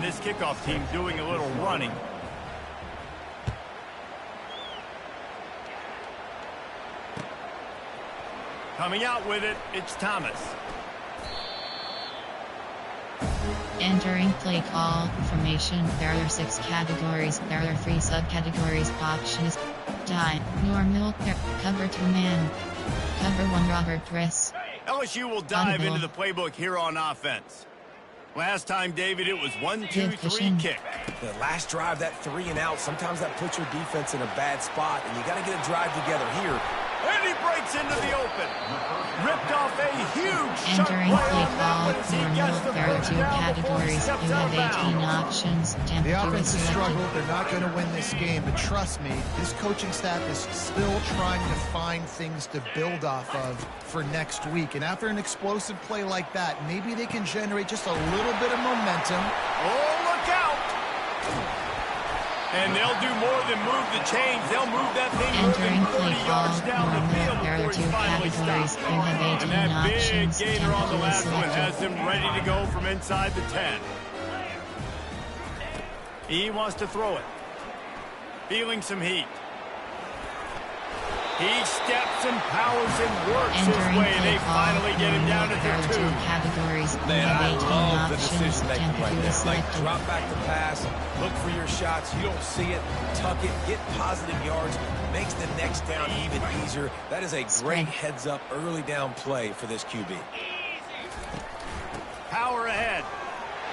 and this kickoff team doing a little running. Coming out with it, it's Thomas. Entering play call formation. There are 6 categories. There are 3 subcategories. Options: die, normal, cover 2 man, cover 1 robber press. LSU will dive into the playbook here on offense. Last time, David, it was 1-2-3 kick. The last drive, that 3 and out, sometimes that puts your defense in a bad spot, and you got to get a drive together here. And he breaks into the open. Ripped off a huge Entering play call, There are 2 categories. You have 18 options. The offense has struggled. They're not going to win this game, but trust me, this coaching staff is still trying to find things to build off of for next week. And after an explosive play like that, maybe they can generate just a little bit of momentum. Oh, look out! And they'll do more than move the chains. They'll move that thing Entering moving 30 play yards call, down the field there are before 2 he finally categories. stops. You have 18 And that big options. gainer on the last one selected. has them ready to go from inside the 10. He wants to throw it. Feeling some heat. He steps and powers and works his way, and they finally get him down to There are 2 2. categories. You Man, have I 18 love the options. decision making right there. Like, Selected. drop back the pass, look for your shots. You don't see it, tuck it, get positive yards, makes the next down even easier. That is a great heads-up early down play for this QB. Power ahead.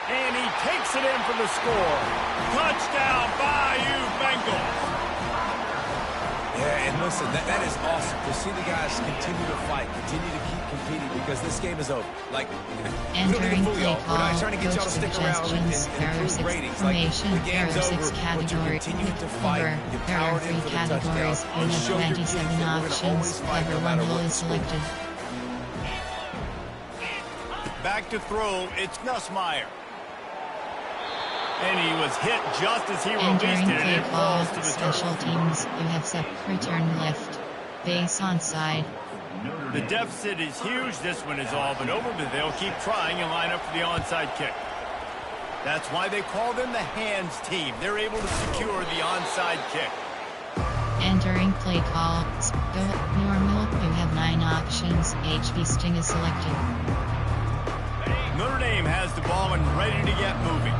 And he takes it in for the score. Touchdown, Bayou Bengals. Yeah, and listen, that is awesome to see the guys continue to fight, continue to keep competing, because this game is over. Like, we don't need Entering to fool play y'all. We're not call, trying to get y'all to stick around and improve ratings. Like, the game's over, but you continue to fight. You There are powered 3 in for the touchdown. categories. You You have show your team 27 that we're going to options. always fight no Cover 1 matter goal what the is score. selected. Back to throw, it's Nussmeier. And he was hit just as he released Entering it, and play it call, falls to the special turf. teams. You have set return left, base onside. The deficit is huge. This one is all but over, but they'll keep trying and line up for the onside kick. That's why they call them the hands team. They're able to secure the onside kick. Entering play call, go normal. You have 9 options. HB Sting is selected. Notre Dame has the ball and ready to get moving.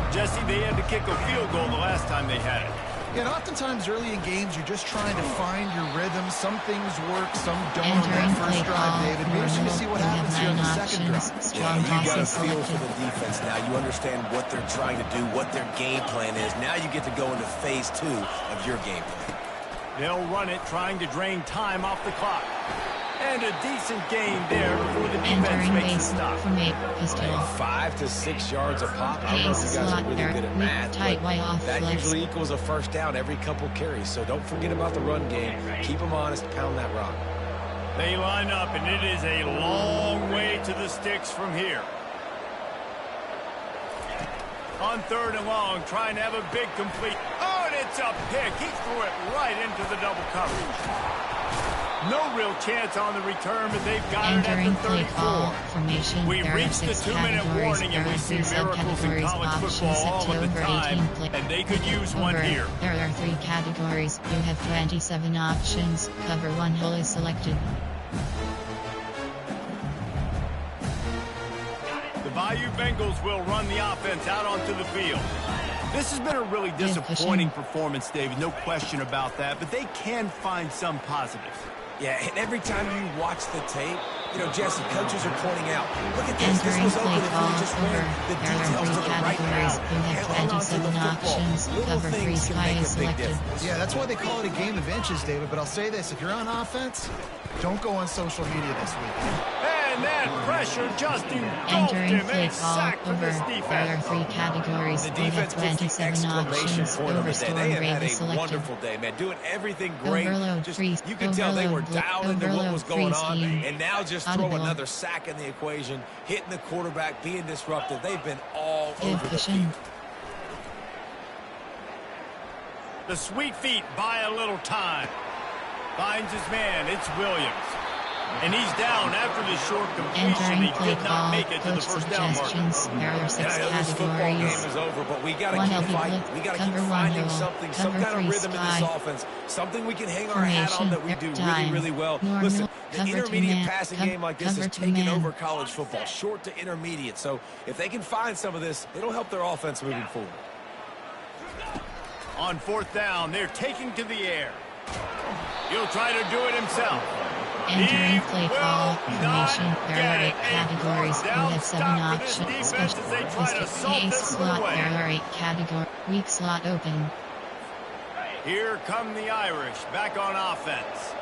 Jesse, they had to kick a field goal the last time they had it. Yeah, and oftentimes early in games, you're just trying to find your rhythm. Some things work, some don't on Entering that play first drive, call, David. We're just going to see what you happens have here in 9 the second options. drive. Strong You toss got a is feel for selected. the defense now. You understand what they're trying to do, what their game plan is. Now you get to go into phase 2 of your game plan. They'll run it, trying to drain time off the clock. And a decent gain there before the defense Entering makes a base stop. from 8 pistol. 5 to 6 yards a pop. I don't know if you guys are really good at math, tight but way off that flex. usually equals a first down every couple carries. So don't forget about the run game. Keep them honest, pound that rock. They line up, and it is a long way to the sticks from here. On 3rd and long, trying to have a big complete. Oh, and it's a pick. He threw it right into the double coverage. No real chance on the return, but they've got Entering it at the play 34. call formation. We There are reached the 6 2-minute categories. warning, There and we are 3 see miracles in subcategories. college Options football set all to of the over 18 time, play. and they could use one Over. here. There are 3 categories. You have 27 options. Cover 1 hole is selected. The Bayou Bengals will run the offense out onto the field. This has been a really disappointing performance, David, no question about that, but they can find some positives. Yeah, and every time you watch the tape, you know, Jesse, coaches are pointing out, look at this. This Entering was play open if call we just over. ran the There are details 3 to the right categories. route. You have Held on to the 27 football. options. Little Cover 3 things can sky make is a big selected. difference. Yeah, that's why they call it a game of inches, David. But I'll say this, if you're on offense, don't go on social media this week. And that pressure just engulfed Entering him. play A call sack for over. this There are defense. 3 categories. The You have defense gets the 27 exclamation options. point of the day. Overstore They have had Ravens a selected. wonderful day, man. Doing everything great. Overload Just, freeze. you could tell they were Overload dialed into what overload was going freeze on. scheme. And now just throw Audible. another sack in the equation, hitting the quarterback, being disruptive. They've been all over the Efficient. field. The sweet feet buy a little time. Finds his man. It's Williams. And he's down after the short completion. Entering He play did not call, make it to the coach first down marker. suggestions. There are 6 Yeah, this football game categories. is over, but we got to 1 keep LB fighting. blitz, We got to keep cover 1 finding hill, something, some cover kind of 3 rhythm in this sky. offense, something we can hang our hat on Formation, that we do really, time. really well. Normal, Listen, the cover to intermediate man, passing game like this is cover to taking man. over college football, short to intermediate. So if they can find some of this, it'll help their offense moving forward. On 4th down, they're taking to the air. He'll try to do it himself. Entering He play will call, not formation, there get are 8 it. categories. You Down have 7 stop for this options. defense as they try to assault A this slot, away. there are 8 categories. Weak slot open. Here come the Irish back on offense.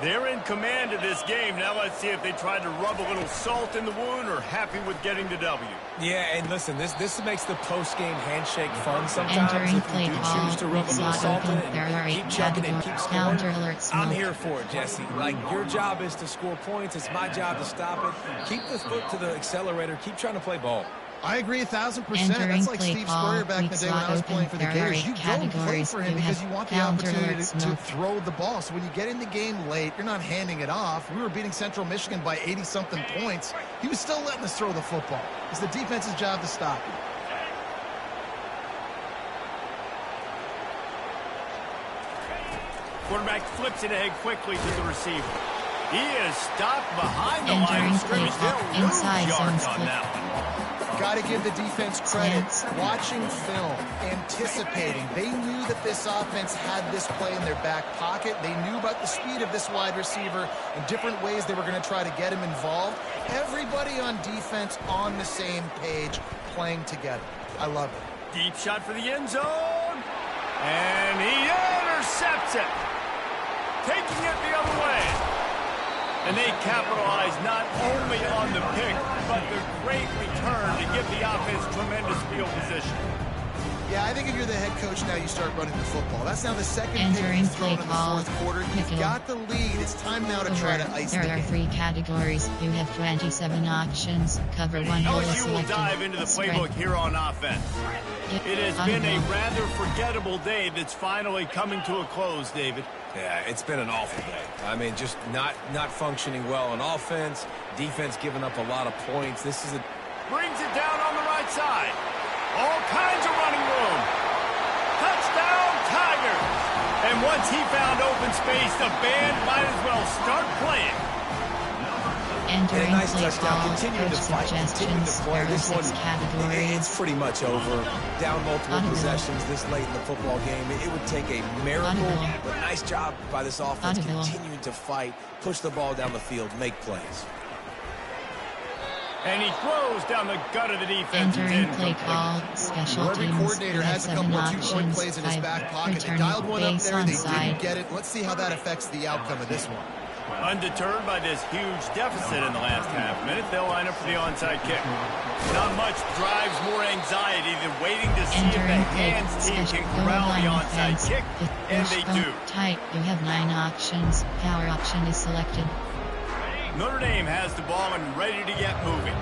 They're in command of this game. Now let's see if they try to rub a little salt in the wound or happy with getting the W. Yeah, and listen, this makes the post-game handshake fun sometimes. Entering If play you do call, choose to rub a little slot salt in open. it There are and 8 keep checking and keep categories. scoring, Counter alert I'm smoke. here for it, Jesse. Like, your job is to score points. It's my job to stop it. Keep the foot to the accelerator. Keep trying to play ball. I agree 1,000%. Entering That's like play Steve call, Spurrier back in weak the day when I slot was open. playing for the There are Gators. 8 You go and play categories. for him You because have you want the counter opportunity alert to smoke. throw the ball. So when you get in the game late, you're not handing it off. We were beating Central Michigan by 80-something points. He was still letting us throw the football. It's the defense's job to stop it. Quarterback flips it ahead quickly to the receiver. He is stopped behind the line Entering of play scrimmage. call, They'll lose inside yards zone on split. that one. Got to give the defense credit. Slants. Watching film, anticipating. They knew that this offense had this play in their back pocket. They knew about the speed of this wide receiver and different ways they were going to try to get him involved. Everybody on defense on the same page, playing together. I love it. Deep shot for the end zone. And he intercepts it. Taking it the other way. And they capitalize not only on the pick, but the great return to give the offense tremendous field position. Yeah, I think if you're the head coach now, you start running the football. That's now the second pick Entering he's thrown play in the call, fourth quarter. You've pickle. got the lead. It's time now to try to ice the There are game. 3 categories. You have 27 options. Cover 1 hill is LSU will selected. dive into the Spread. playbook here on offense. Yep. It has been a Audible. rather forgettable day that's finally coming to a close, David. Yeah, it's been an awful day. I mean, just not functioning well on offense. Defense giving up a lot of points. This is a... Brings it down on the right side. All kinds of running room. Touchdown, Tigers. And once he found open space, the band might as well start playing. And Entering a nice play touchdown. call, Continuing to coach fight. Continuing to suggestions. play. There are This one, 6 categories. it's pretty much over. Down multiple Audible. possessions this late in the football game. It would take a miracle. Audible. But nice job by this offense Audible. continuing to fight, push the ball down the field, make plays. And he throws down the gut of the defense. Entering It's play incomplete. call, special Well, every teams. coordinator You have has a 7 couple of two-point options. plays in his 5 back pocket. They returning dialed one up base there. They onside. didn't get it. Let's see how that affects the outcome of this one. Undeterred by this huge deficit in the last half minute, they'll line up for the onside kick. Not much drives more anxiety than waiting to see if the Entering play hands team special can goal corral the line onside defense. kick, If and push they bump do. tight, you have 9 options. Power option is selected. Notre Dame has the ball and ready to get moving.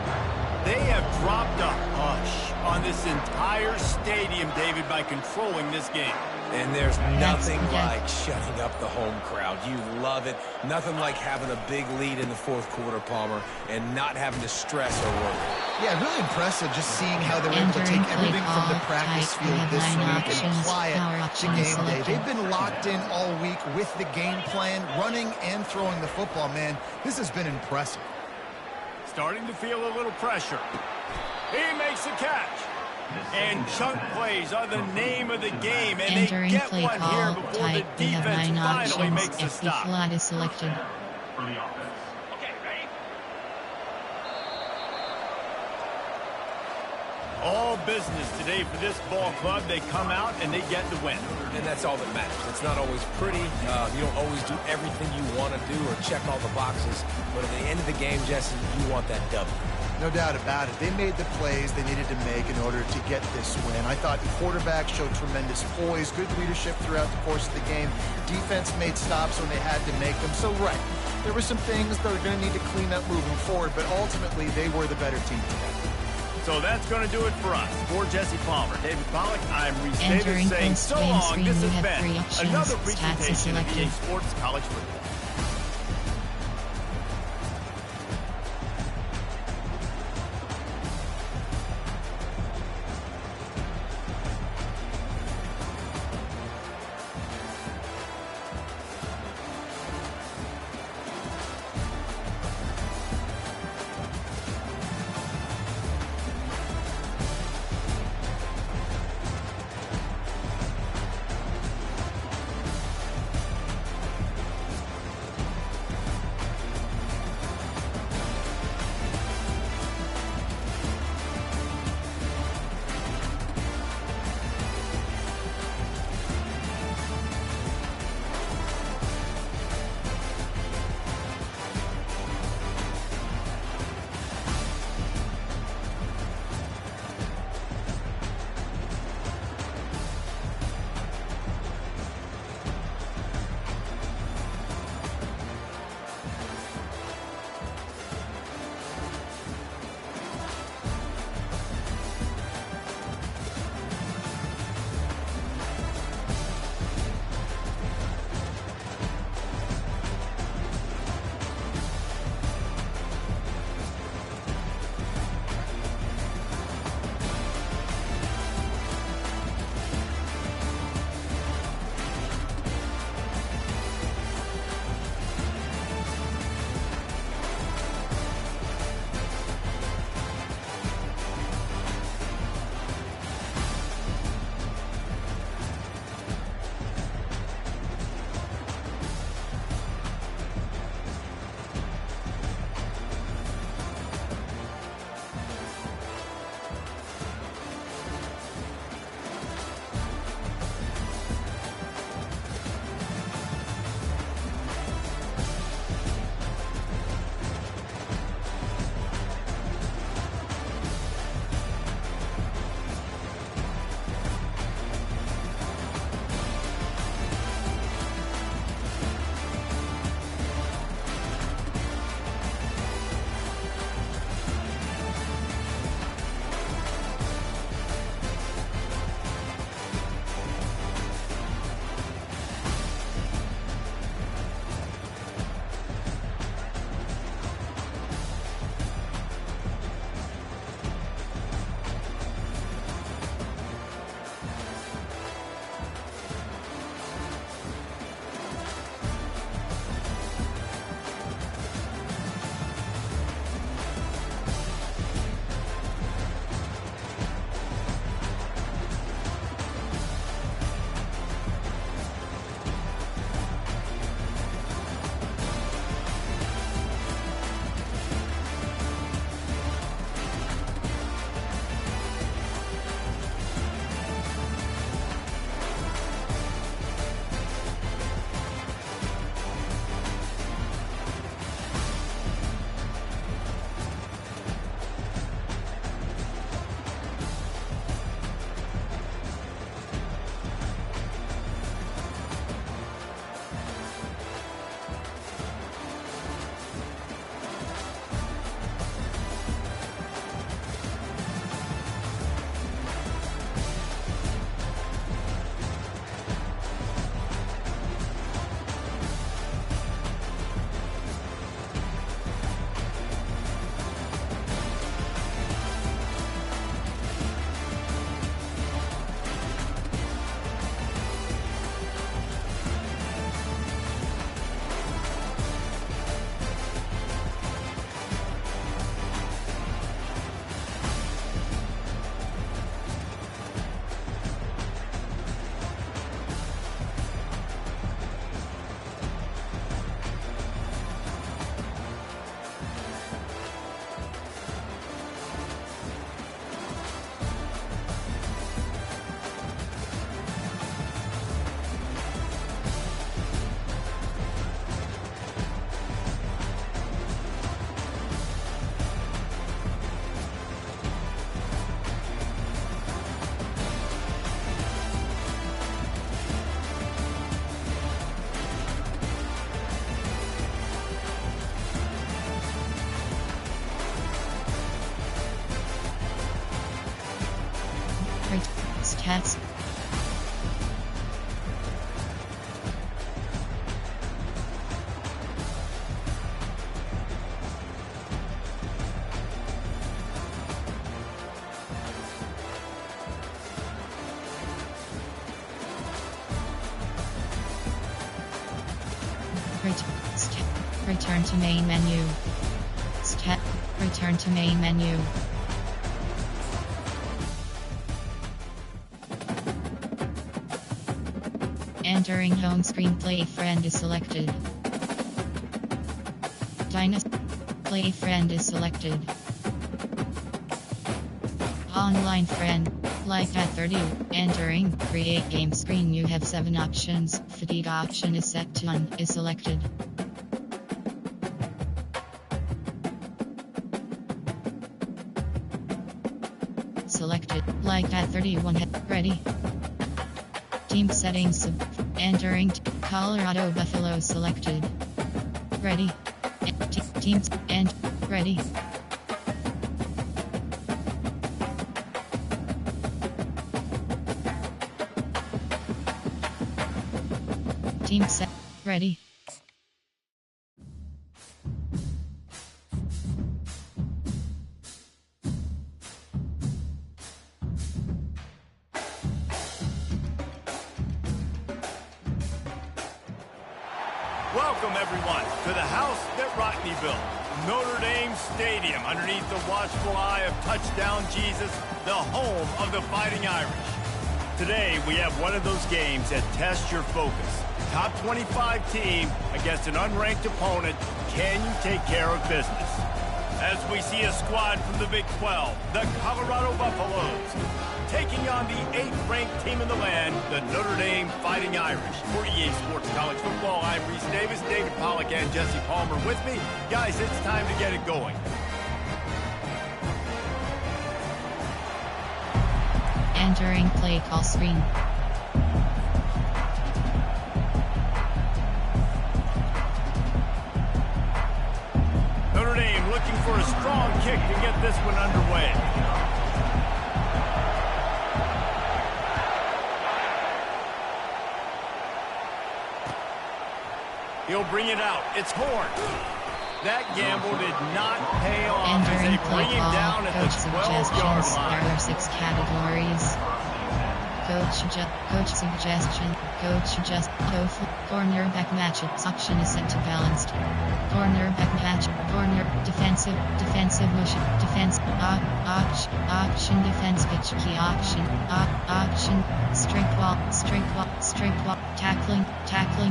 They have dropped a hush on this entire stadium, David, by controlling this game. And there's nothing okay. like shutting up the home crowd. You love it. Nothing like having a big lead in the fourth quarter, Palmer, and not having to stress or worry. Yeah, really impressive just seeing how they were able to Entering take everything play from the call, practice tight, field you have this 9 week and options. apply Power it to option is game day. selected. They've been locked in all week with the game plan, running and throwing the football, man. This has been impressive. Starting to feel a little pressure. He makes the catch. And chunk plays are the name of the game, and Entering they get play one here call, before tight, the you have defense 9 finally options. makes the FB stop. flat is selected. All business today for this ball club. They come out and they get the win. And that's all that matters. It's not always pretty. You don't always do everything you want to do or check all the boxes. But at the end of the game, Jesse, you want that W. No doubt about it. They made the plays they needed to make in order to get this win. I thought the quarterback showed tremendous poise, good leadership throughout the course of the game. Defense made stops when they had to make them. So, right, there were some things that are going to need to clean up moving forward, but ultimately they were the better team today. So that's going to do it for us. For Jesse Palmer, David Pollack, I'm Reese Entering Davis saying full so screen long. screen, This you has have 3 been options. another Stats is presentation of EA selected. Sports College Football. Stats. Return to main menu. Return to main menu. Entering home screen, play friend is selected. Play friend is selected. Online friend, like at 30. Entering create game screen, you have 7 options. Fatigue option is set to on, is selected. Selected, like at 31. Ready. Team settings. Entering Colorado Buffalo selected. Ready. Teams and ready. Team set. Ready. Welcome, everyone, to the house that Rockney built. Notre Dame Stadium, underneath the watchful eye of Touchdown Jesus, the home of the Fighting Irish. Today, we have one of those games that tests your focus. Top 25 team against an unranked opponent. Can you take care of business? As we see a squad from the Big 12, the Colorado Buffaloes, taking on the 8th-ranked team in the land, the Notre Dame Fighting Irish. For EA Sports College Football, I'm Reese Davis, David Pollack, and Jesse Palmer with me. Guys, it's time to get it going. Entering play call screen. Notre Dame looking for a strong kick to get this one underway. He'll bring it out. It's Horn. That gamble did not pay off as they bring him down at the 12-yard line. There are 6 categories. Coach suggestion. Coach suggest. Cornerback matchups. Option is set to balanced. Cornerback match. Corner defensive motion. Defense option defense pitch key option. Option straight wall. Tackling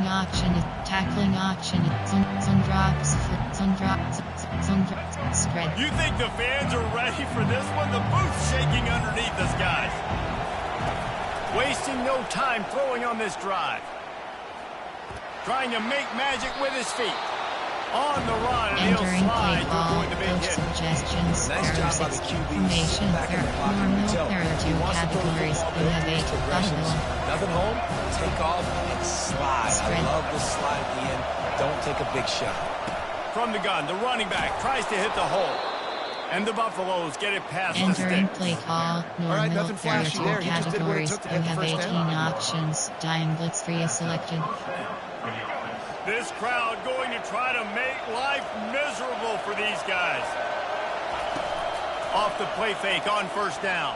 option. Zone drops. Spread. You think the fans are ready for this one? The booth's shaking underneath us, guys. Wasting no time throwing on this drive. Trying to make magic with his feet. On the run, and he'll slide to avoid the big hit. Suggestions. Nice There are job by 6 the QB. formation. Back in the pocket, you Normal. can tell. There are 2 He wants to throw the categories. football, You build have 8 these progressions. bubble. Nothing home, take off and slide. Spread. I love the slide at the end. Don't take a big shot. From the gun, the running back tries to hit the hole. And the Buffaloes get it past the Entering stick. play call. Normal. right, nothing There are flashy 2 there. He just did what it categories. took to You get the have first 18 down. options. Dime blitz free is selected. This crowd going to try to make life miserable for these guys. Off the play fake on first down.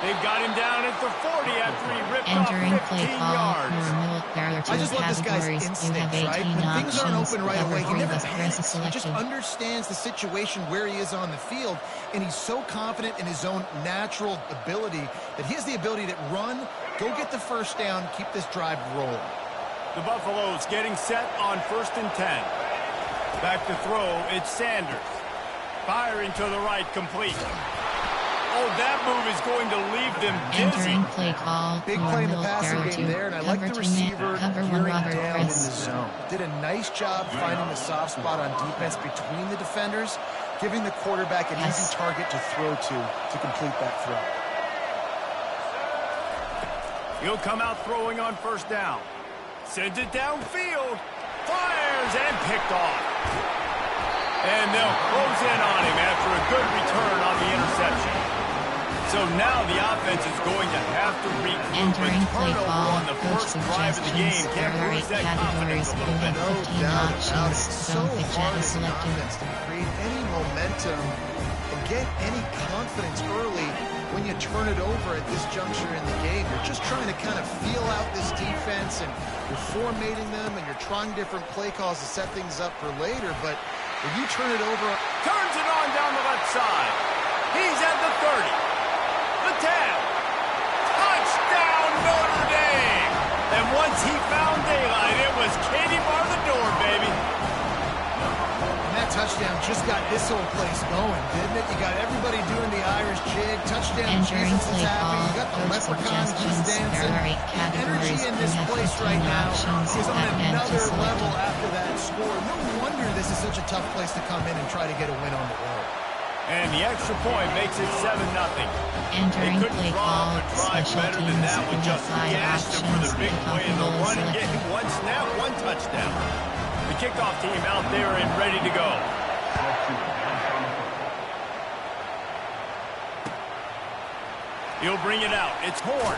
They've got him down at the 40 after he ripped Entering off play 15 call. yards. Normal. There are 2 I just love this guy's categories. You instincts, have 18 right? When options. things aren't open right Cover away, he 3 never with press is panics. He selected. just understands the situation where he is on the field, and he's so confident in his own natural ability that he has the ability to run, go get the first down, keep this drive rolling. The Buffaloes getting set on 1st and 10. Back to throw, it's Sanders. Firing to the right, complete. Oh, that move is going to leave them dizzy. Entering play call. Big play in the Normal. passing There are game 2. there, and I like Cover the 2 receiver Cover 1 gearing Robert down in the press. zone. Did a nice job finding the soft spot on defense between the defenders, giving the quarterback an easy target to throw to complete that throw. He'll come out throwing on first down. Sends it downfield. Fires and picked off. And they'll close in on him after a good return on the interception. So now the offense is going to have to regroup Entering and play turn over call, on the coach first drive of the game. suggestions. Can't There are lose 8 that confidence categories. a You little bit. have 15 options. So Don't pick hard Jedi as an selected. offense to create any momentum and get any confidence early when you turn it over at this juncture in the game. You're just trying to kind of feel out this defense, and you're formatting them, and you're trying different play calls to set things up for later. But when you turn it over, Turns it on down the left side. He's at the 30. The 10. Touchdown, Notre Dame! And once he found daylight, it was Katie bar the door, baby. and that touchdown just got this whole place going, didn't it? You got everybody doing the Irish jig. Touchdown, Entering Jesus is play happy. call, You got the coach leprechaun, he's suggestions. dancing. There are 8 Energy categories. in You this have place 15 right now options. is on That empty another selected. level after that score. No wonder this is such a tough place to come in and try to get a win on the road. And the extra point makes it 7-0. Entering They couldn't play draw call, up a drive special better teams. than that You with have just 5 gash them for options. the big Pick play in the comfortable run and selected. get 1 snap, 1 touchdown. The kickoff team out there and ready to go. He'll bring it out. It's Horn.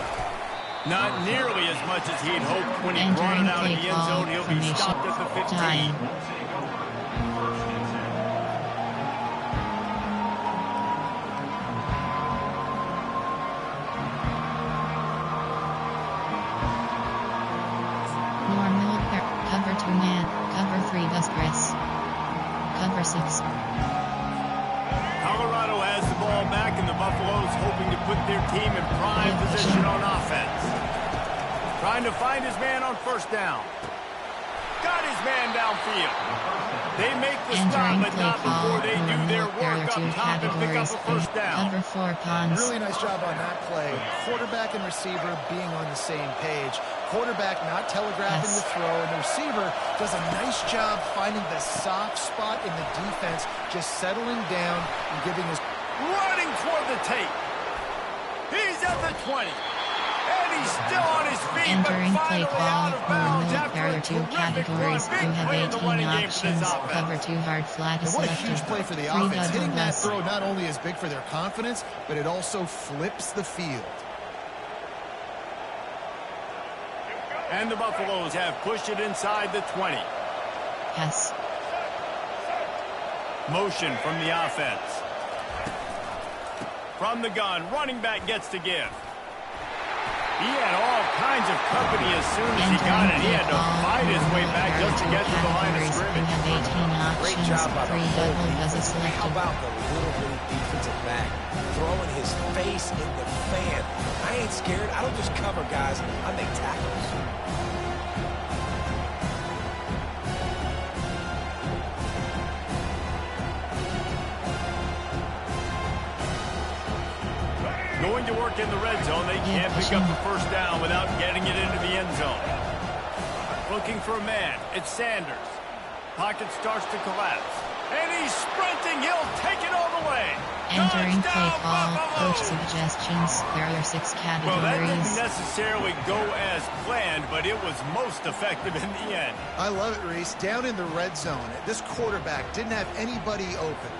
Not nearly as much as he'd hoped when he brought Entering it out of play the end zone. call, He'll be formation. stopped at the 15. Time. Normal pair. Cover 2 man. Cover 3 bus press. Cover 6. Colorado has the ball back, and the Buffaloes hoping to put their team in prime position on offense. Trying to find his man on first down. Got his man downfield. They make the stop, Entering but play not before call. they do their There are work 2 up top and pick up categories. a first down. Cover 4 pawns. Really nice job on that play. Quarterback and receiver being on the same page. Quarterback not telegraphing Yes. the throw, and the receiver does a nice job finding the soft spot in the defense, just settling down and giving his... Running toward the tape. He's at the 20. And he's still on his feet, Entering but play finally out call. of bounds There after are a 2 terrific categories. run. Big You have play in the 18 running game for this options. offense. Cover 2 hard flat is And what a selected. huge play for the 3 offense. double Hitting that bus. throw not only is big for their confidence, but it also flips the field. And the Buffaloes have pushed it inside the 20. Yes. Motion from the offense. From the gun, running back gets to give. He had all kinds of company as soon as he got it. He had to fight his way back just to get to the line of You scrimmage. have 18 Great options. job by the 3 whole double bus defense. is How selected. about the little bitty defensive back throwing his face in the fan? I ain't scared. I don't just cover guys. I make tackles. Going to work in the red zone. They can't pick up the first down without getting it into the end zone. Looking for a man. It's Sanders. Pocket starts to collapse. And he's sprinting. He'll take it all the way. Entering play Touchdown, call. Buffalo! Coach suggestions. There are 6 Well, that didn't categories. necessarily go as planned, but it was most effective in the end. I love it, Reese. Down in the red zone, this quarterback didn't have anybody open.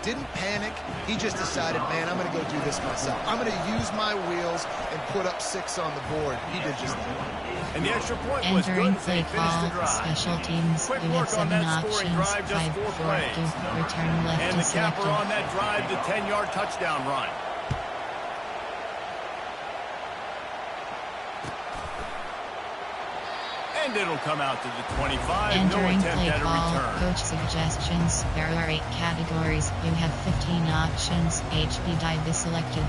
Didn't panic. He just decided, man, I'm going to go do this myself. I'm going to use my wheels and put up 6 on the board. He did just that. And the extra point was good Entering as they play finished the call. drive. Special teams. Quick You have work on 7 that scoring options. drive, just 5 4 4 plays. 2. Return left And is the capper selected. on that drive, the 10-yard touchdown run. And it'll come out to the 25. No Entering attempt play at a call. return. Coach suggestions. There are 8 categories. You have 15 options. HB dive is selected.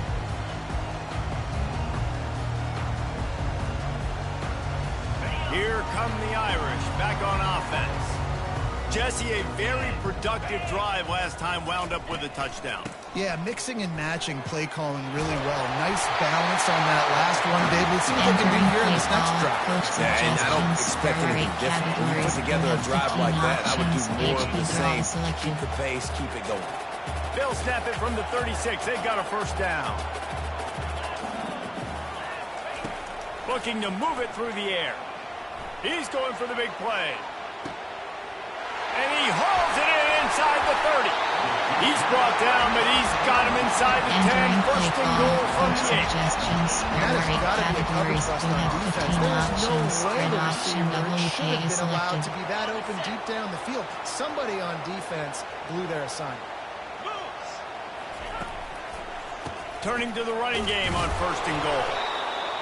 Here come the Irish, back on offense. Jesse, a very productive drive last time, wound up with a touchdown. Yeah, mixing and matching play calling really well. Nice balance on that last one, David. Let's see what they can do Entering here in play this next call. drive. Coach Yeah, and I don't suggestions. expect There are anything 8 different. When you categories. put together You a have drive 15 like that, I would do options. more of HB the they're all same. selected. Keep the pace, keep it going. They'll snap it from the 36. They've got a first down. Looking to move it through the air. He's going for the big play. And he hauls it in inside the 30. He's brought down, but he's got him inside the 10. First and goal from the 8. Suggestions. There are 8 categories. You have 15 options. Spread option. WK is selected. To be that open deep down the field. Somebody on defense blew their assignment. Turning to the running game on first and goal.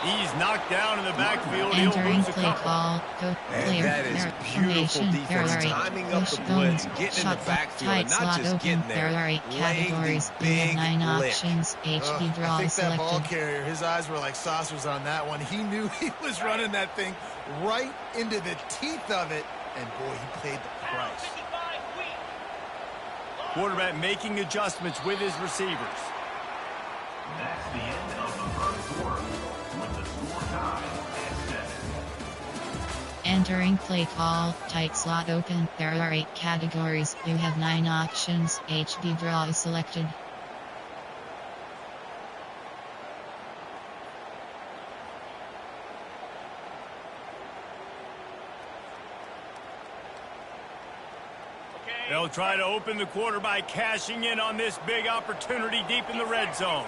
He's knocked down in the backfield. He'll Entering lose a play couple. call. Go clear. That is beautiful defense, timing up the blitz, getting in the backfield, and not just getting there. There are 8 laying the categories. You big have 9 lick. options. HB draw I think is that ball selected. carrier, his eyes were like saucers on that one. He knew he was running that thing right into the teeth of it, and boy, he paid the price. Quarterback making adjustments with his receivers. That's the end of the first quarter with the score tied at 7. Entering play call. Tight slot open. There are 8 categories. You have 9 options. HB draw is selected. They'll try to open the quarter by cashing in on this big opportunity deep in the red zone.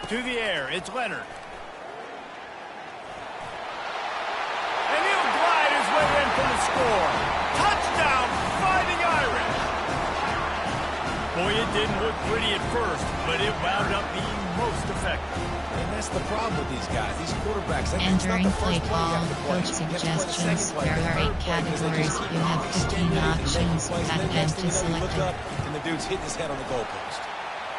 To the air, it's Leonard. And he'll glide his way in for the score. Touchdown, Fighting Irish. Boy, it didn't look pretty at first, but it wound up being most effective. And that's the problem with these guys. These quarterbacks, that's not Entering the play first play you call. have to play. Coach You have to play the second suggestions. play, There the are 8 third play, because they categories. just You have 15 extend it, options. plays, and That then next bench thing is you know, you look selected. up, and the dude's hitting his head on the goalpost.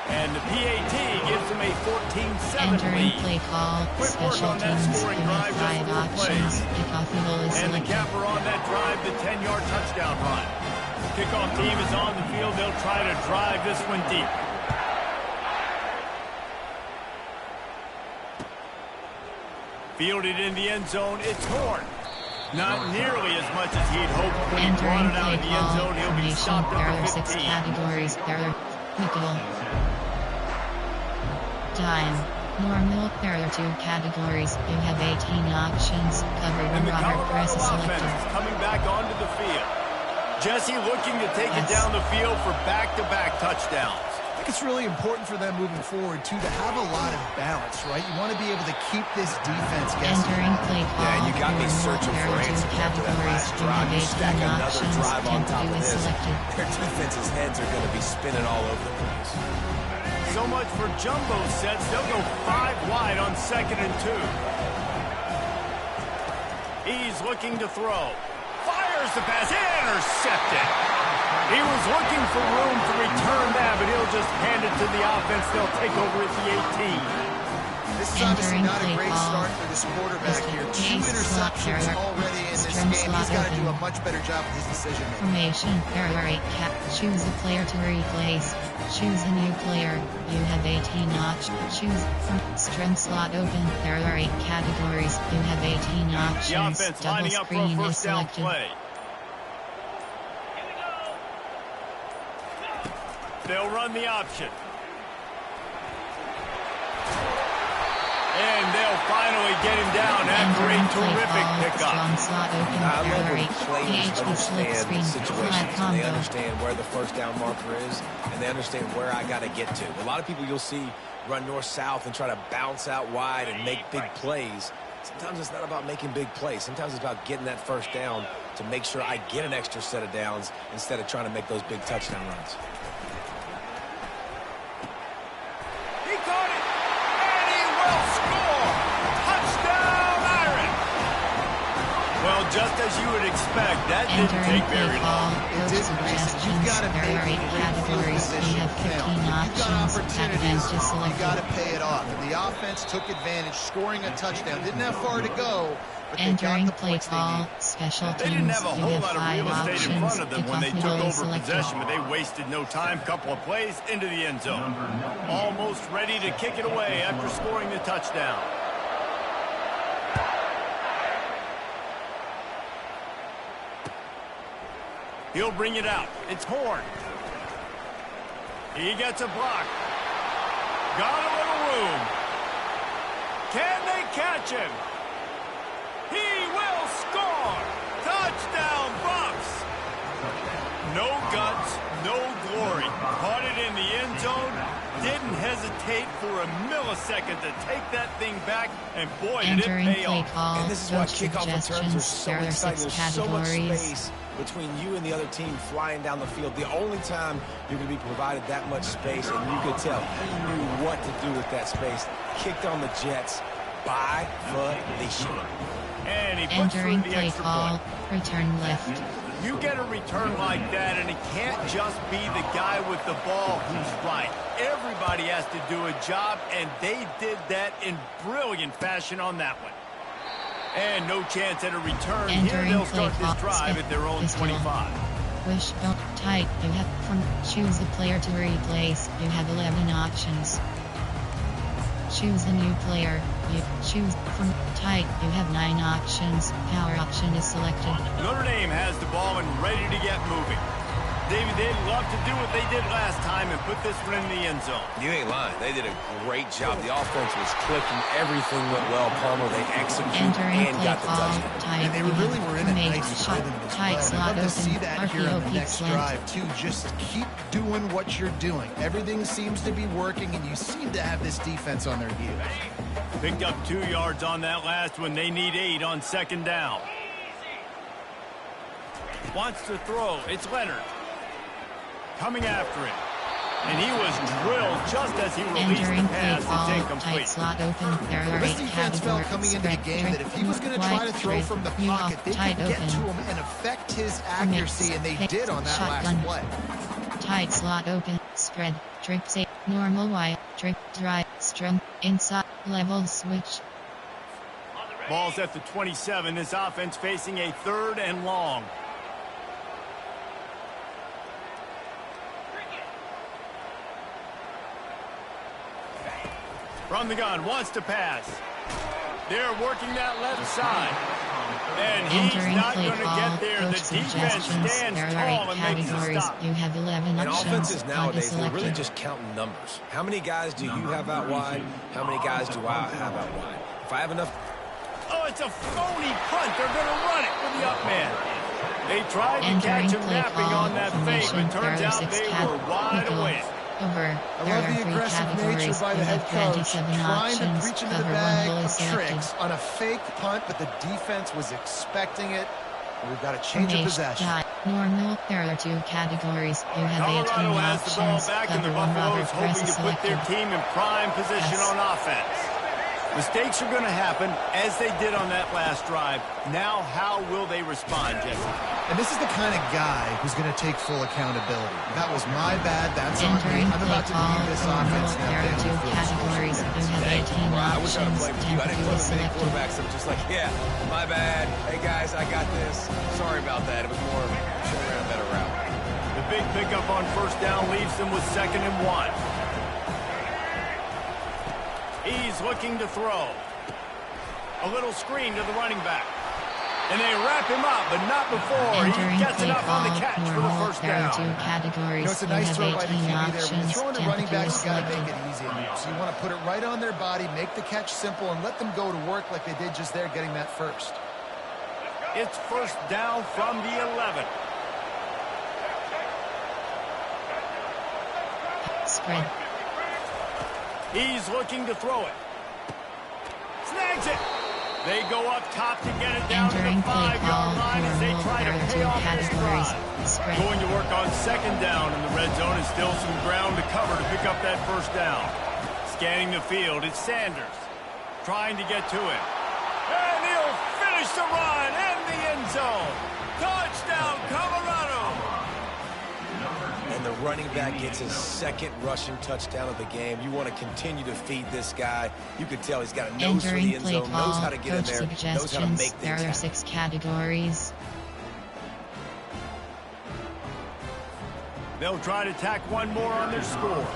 And the PAT gives them a 14-7 Entering lead. play call. Quick work Special on that teams. You scoring have drive, just 5 4 options. plays. Kickoff goal is And the selected. capper on that drive, the 10-yard touchdown run. Kickoff team is on the field. They'll try to drive this one deep. Fielded in the end zone, it's Horn. Not nearly as much as he'd hoped. When he brought Entering it out play of the end call. zone, he'll be Formation. stopped There up are at 6 15. categories. There are nickel. Dime. Normal. There are 2 categories. You have 18 options. Cover And the Robert Colorado Press is offense selected. is coming back onto the field. Jesse looking to take it Yes. down the field for back-to-back touchdowns. I think it's really important for them moving forward, too, to have a lot of balance, right? You want to be able to keep this defense guessing. Entering play call. Yeah, you got me Normal. searching There for are 2 answers after that categories. last You drive. have You 18 stack another options. drive on top Can't of do is this. selected. Their defense's heads are going to be spinning all over the place. So much for jumbo sets. They'll go 5 wide on 2nd and 2. He's looking to throw. Fires the pass. Intercepted. He was looking for room to return that, but he'll just hand it to the offense. They'll take over at the 18. This is obviously Entering not a play great call. start for this quarterback here. 2 Case slot interceptions there. already in this String game. He's slot got to do a open. much better job with his decision making. Formation. There are 8 Choose a player to replace. Choose a new player. You have 18 options. Choose from string slot open. There are 8 categories. You have 18 The options. offense Double lining up for a screen is first down selected. play. They'll run the option. And they'll finally get him down after a Entering play terrific call. pickup. Strong slot open. I There love are when 8 players PHP slip understand screen. the Flat situations and they combo. understand where the first down marker is and they understand where I got to get to. A lot of people you'll see run north-south and try to bounce out wide and make big plays. Sometimes it's not about making big plays. Sometimes it's about getting that first down to make sure I get an extra set of downs instead of trying to make those big touchdown runs. He caught it, and he will score. Touchdown, Iron. Well, just as you would expect, that didn't Entering take play very call. long. It Coach didn't, Jason. suggestions. You've got to There make are 8 every field categories. You position have 15 count. You've got options. That opportunities. bench is You've selected. got to pay it off. And the offense took advantage, scoring a touchdown. Didn't have far to go, but they got Entering the play points they call. need. Special They didn't teams. have a You whole have lot of 5 real estate in front options. of them when they Kickoff took goal is over selected. possession, but they wasted no time. Couple of plays into the end zone. Almost ready to kick it away after scoring the touchdown. He'll bring it out. It's Horn. He gets a block. Got a little room. Can they catch him? He will score. Touchdown, the end zone, didn't hesitate for a millisecond to take that thing back, and boy, did it Entering pay play off. call, And this is why coach kickoff returns are suggestions. so There are exciting. 6 There's so much categories. space between you and the other team flying down the field. The only time you're going to be provided that much space, and you could tell he knew what to do with that space. Kicked on the Jets by Felicia. And he puts through Entering the play extra call, point. return left. You get a return like that, and it can't just be the guy with the ball who's right. Everybody has to do a job, and they did that in brilliant fashion on that one. And no chance at a return. Here Entering they'll play start this call, drive at their own pistol. 25. Wishbone tight. You have from choose the player to replace. You have 11 options. Choose a new player. You choose from tight. You have 9 options. Power option is selected. Notre Dame has the ball and ready to get moving. David, they'd love to do what they did last time and put this one in the end zone. You ain't lying. They did a great job. The offense was clicking. Everything went well. Palmer, they executed Entering and play got the call, touchdown. tight. And they You really have were in a made nice shot, rhythm as tight well. I'd slot love to see open. that here on the RPO next slant. drive, too. Just keep doing what you're doing. Everything seems to be working, and you seem to have this defense on their heels. Picked up 2 yards on that last one. They need 8 on second down. Wants to throw. It's Leonard. Coming after him. And he was drilled just as he released Entering the play pass. It's call, tight incomplete. slot open. There are This 8 defense felt categories. coming into the game that if he was going to try to throw from the pocket, they could get to him and affect his accuracy, and they did on that last play. Tight slot open. Spread. Trick say. Normal wide. Trick drive. Strum. Inside. Level switch. Ball's at the 27. This offense facing a 3rd and long. From the gun, wants to pass. They're working that left side. And he's Entering not play going to call, get there. The coach defense suggestions. stands There tall are 8 and makes a categories. stop. You have 11 And options. offenses One is nowadays, they're really selected. just counting numbers. How many guys do you have out wide? How many guys do I have out wide? If I have enough... Oh, it's a phony punt. They're going to run it with the up man. They tried to Entering catch him play napping call, on that fake, formation. but turns There are out 6 they were wide awake. Over. I There love are the 3 aggressive nature categories. by the You head have coach, 27 trying to options. reach into the Cover 1 bag goal of is selected. tricks on a fake punt, but the defense was expecting it. We've got a change of possession. Normal. There are 2 categories. You have 18 Colorado has the ball options. back, and the Cover 1 Buffaloes Robert press hoping is to put their selected. team in prime position Pass. on offense. Mistakes are going to happen, as they did on that last drive. Now, how will they respond, Jesse? And this is the kind of guy who's going to take full accountability. That was my bad. That's on me. Entering I'm play about to call, lead this normal. offense now. There are down 2 the field. categories. You have 18 I wish I would options. play with you. I didn't Temporary play with many selected. quarterbacks. I'm just like, yeah, my bad. Hey, guys, I got this. Sorry about that. It was more, should have ran a better route. The big pickup on first down leaves them with 2nd and 1. He's looking to throw. A little screen to the running back. And they wrap him up, but not before Entering he gets play enough on the call, catch for the normal. first There are 2 down. categories. You know, it's a You nice have throw by the 18 QB there. When options. you're throwing to running Temporary backs, you got to make selected. it easy on them. So you want to put it right on their body, make the catch simple, and let them go to work like they did just there, getting that first. It's first down from the 11. Spread. He's looking to throw it. Snags it. They go up top to get it down Entering to the play 5-yard call, line as they normal. try to There are pay 2 off this categories. drive. Spread. Going to work on second down in the red zone and still some ground to cover to pick up that first down. Scanning the field, it's Sanders. Trying to get to it. And he'll finish the run in the end zone. Touchdown, Colorado. And the running back gets his 2nd rushing touchdown of the game. You want to continue to feed this guy. You can tell he's got a nose for Entering the end play zone, knows how call, to get in coach there, knows how to suggestions. make There things are happen. 6 categories. They'll try to tack one more on their score.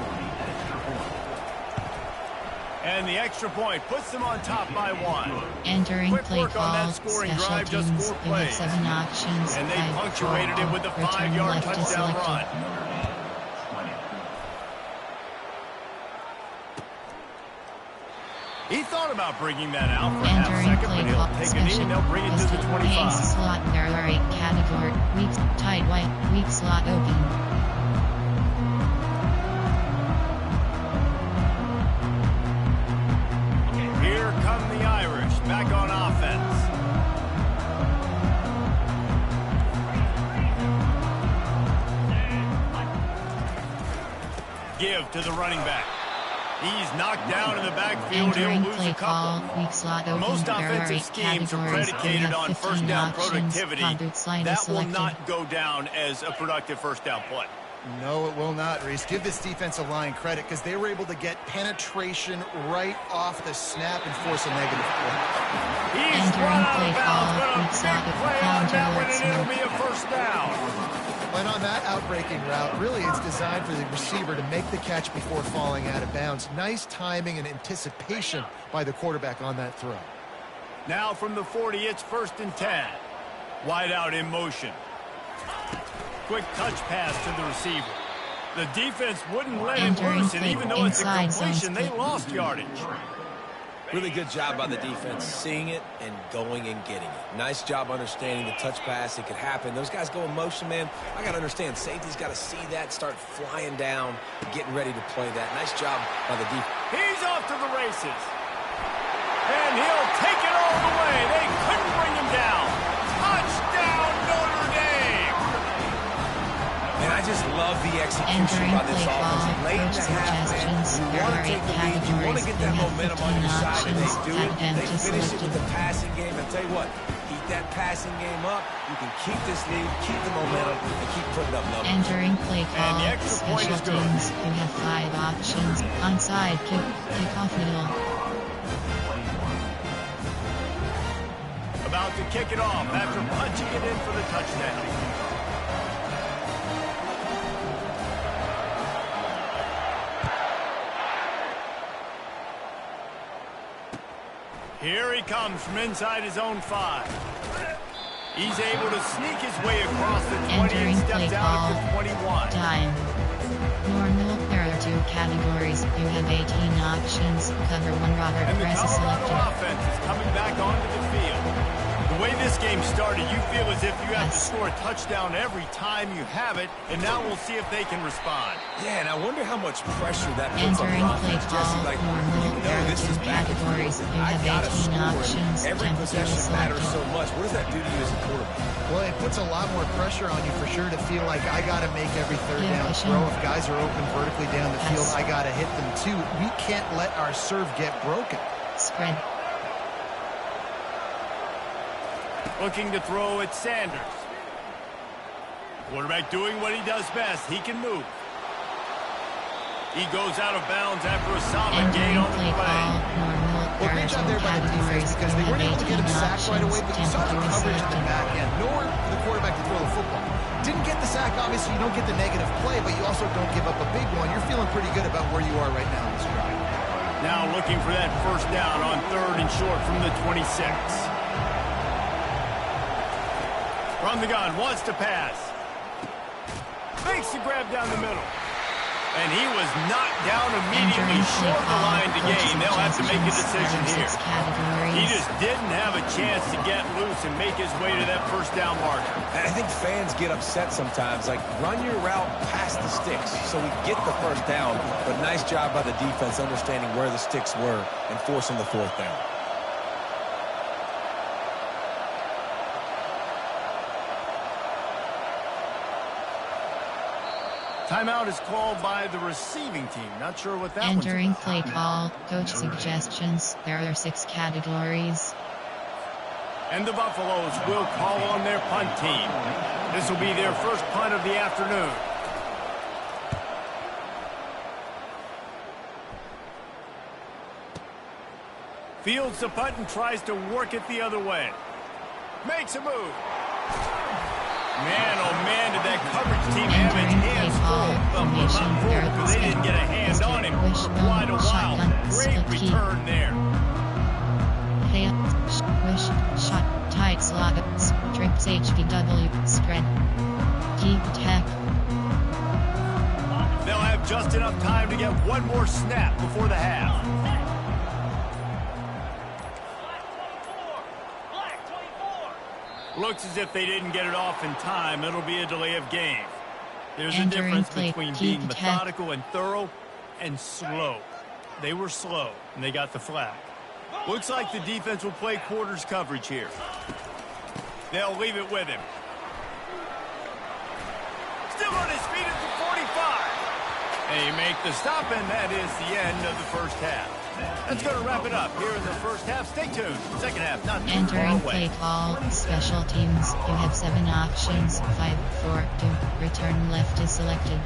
And the extra point puts them on top by 1. Entering Quick play work on that call, scoring special drive, just teams. 4 You have plays. 7 options. And they 5 punctuated it with a return 5-yard left is touchdown selected. run. He thought about bringing that out for a half Entering second, play but call, he'll take a knee special and they'll bring it to the pistol, 25. ace slot. There are 8 category. Weak, tight, white, weak slot open. give to the running back. He's knocked down in the backfield. He'll Entering lose play a couple. call, weak slot open. Most There are offensive 8 schemes are categories. You predicated have on 15 first down options. productivity. Conduit slide is That will selected. not go down as a productive first down play. No, it will not, Reese. Give this defensive line credit because they were able to get penetration right off the snap and force a negative play. He's Entering run out play of bounds, call, but a weak slot big open. play on that one, Conduit and it'll slide. be a first down. And on that outbreaking route, really it's designed for the receiver to make the catch before falling out of bounds. Nice timing and anticipation by the quarterback on that throw. Now from the 40, it's 1st and 10. Wide out in motion. Quick touch pass to the receiver. The defense wouldn't let him Entering loose, and play even though it's a inside zone completion, they split. lost yardage. Really good job by the defense seeing it and going and getting it. Nice job understanding the touch pass. It could happen. Those guys go in motion, man. I got to understand. Safety's got to see that, start flying down, getting ready to play that. Nice job by the defense. He's off to the races. And he'll take it all the way. They couldn't bring him down. Touchdown, Notre Dame. And I just love the execution Entering by this play offense. call, Late in coach the half, man, suggestions. you There want are to 8 take the lead. You want to categories. get You that have momentum on 15 your side, and they options. do it. Tap They empty finish it with selected. the passing game. And tell you what, keep that passing game up. You can keep this lead, keep the momentum, and keep putting up numbers. Entering play And call, the extra point special is good. teams. You have 5 options. Onside kick, kickoff middle. About to kick it off after punching it in for the touchdown. Here he comes from inside his own 5. He's able to sneak his way across the 20 and Entering play steps out call. at the 21. Time. Normal, there are 2 categories. You have 18 options. Cover 1 Robert And the press is Colorado selected. offense is coming back onto the field. The way this game started, you feel as if you have to Yes. score a touchdown every time you have it, and now we'll see if they can respond. Yeah, and I wonder how much pressure that puts on Entering the play offense. Jesse, call, like, normal, you there know are this 2 is back and categories. forth. You I have gotta 18 score. options. Every Temperature possession is matters selected. so much. What does that do to you as a quarterback? Well, it puts a lot more pressure on you for sure to feel like I got to make every third Yeah, down for throw. sure. If guys are open vertically down the field, Yes. I got to hit them too. We can't let our serve get broken. Spread. Looking to throw at Sanders. Quarterback doing what he does best. He can move. He goes out of bounds after a solid gain Entering on the play play. call, normal, Well, there are great job 2 there by the defense categories. because You they have weren't able to get 18 him sacked right away, options. but you saw the Temperature is coverage in the selected. back end, nor for the quarterback to throw the football. Didn't get the sack, obviously you don't get the negative play, but you also don't give up a big one. You're feeling pretty good about where you are right now in this drive. Now looking for that first down on 3rd and short from the 26. From the gun, wants to pass. Makes the grab down the middle. And he was knocked down immediately Entering play short of the call, line to coach gain. They'll have to make a decision suggestions. There here. are 6 categories. He just didn't have a chance to get loose and make his way to that first down marker. And I think fans get upset sometimes. Like, run your route past the sticks so we get the first down. But nice job by the defense understanding where the sticks were and forcing the 4th down. Timeout is called by the receiving team. Not sure what that one's Entering about. play call, coach suggestions. There are 6 categories. And the Buffaloes will call on their punt team. This will be their first punt of the afternoon. Fields the punt and tries to work it the other way. Makes a move. Man, oh man, did that coverage team have its Entering play hands call, full. Well, formation, not full there are because they didn't get a hand on him for quite a while. shotgun, Great split key. return there. Hey up, wish, shot, tight slot, strips HPW, spread. Keep attack. They'll have just enough time to get one more snap before the half. Looks as if they didn't get it off in time. It'll be a delay of game. There's a Entering difference play, between keep being attack. methodical and thorough and slow. They were slow, and they got the flag. Looks like the defense will play quarters coverage here. They'll leave it with him. Still on his feet at the 45. They make the stop, and that is the end of the first half. That's going to wrap it up here in the first half. Stay tuned. Second half, not too far Entering away. play call, special teams. You have 7 options. 5, 4, 2. Return left is selected.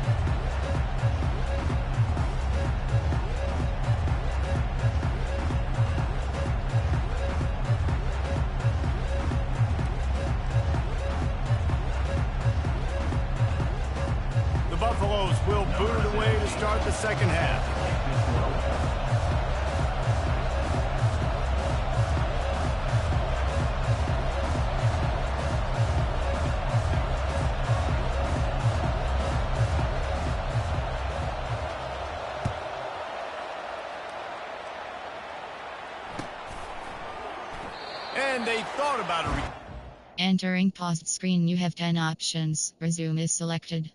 The Buffaloes will boot it away to start the second half. And they thought about it. Entering paused screen. You have 10 options. Resume is selected.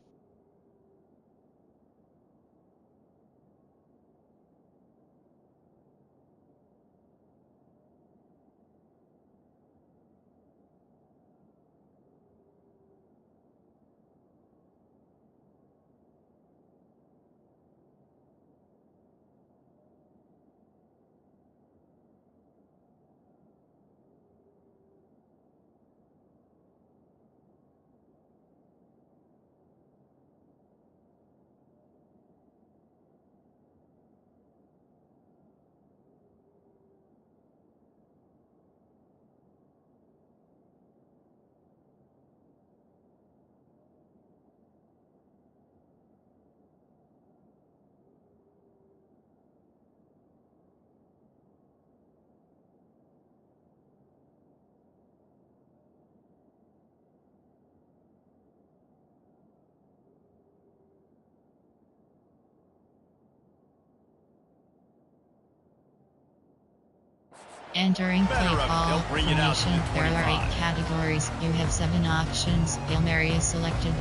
Entering play call formation. There are 8 categories. You have 7 options. Hail Mary is selected.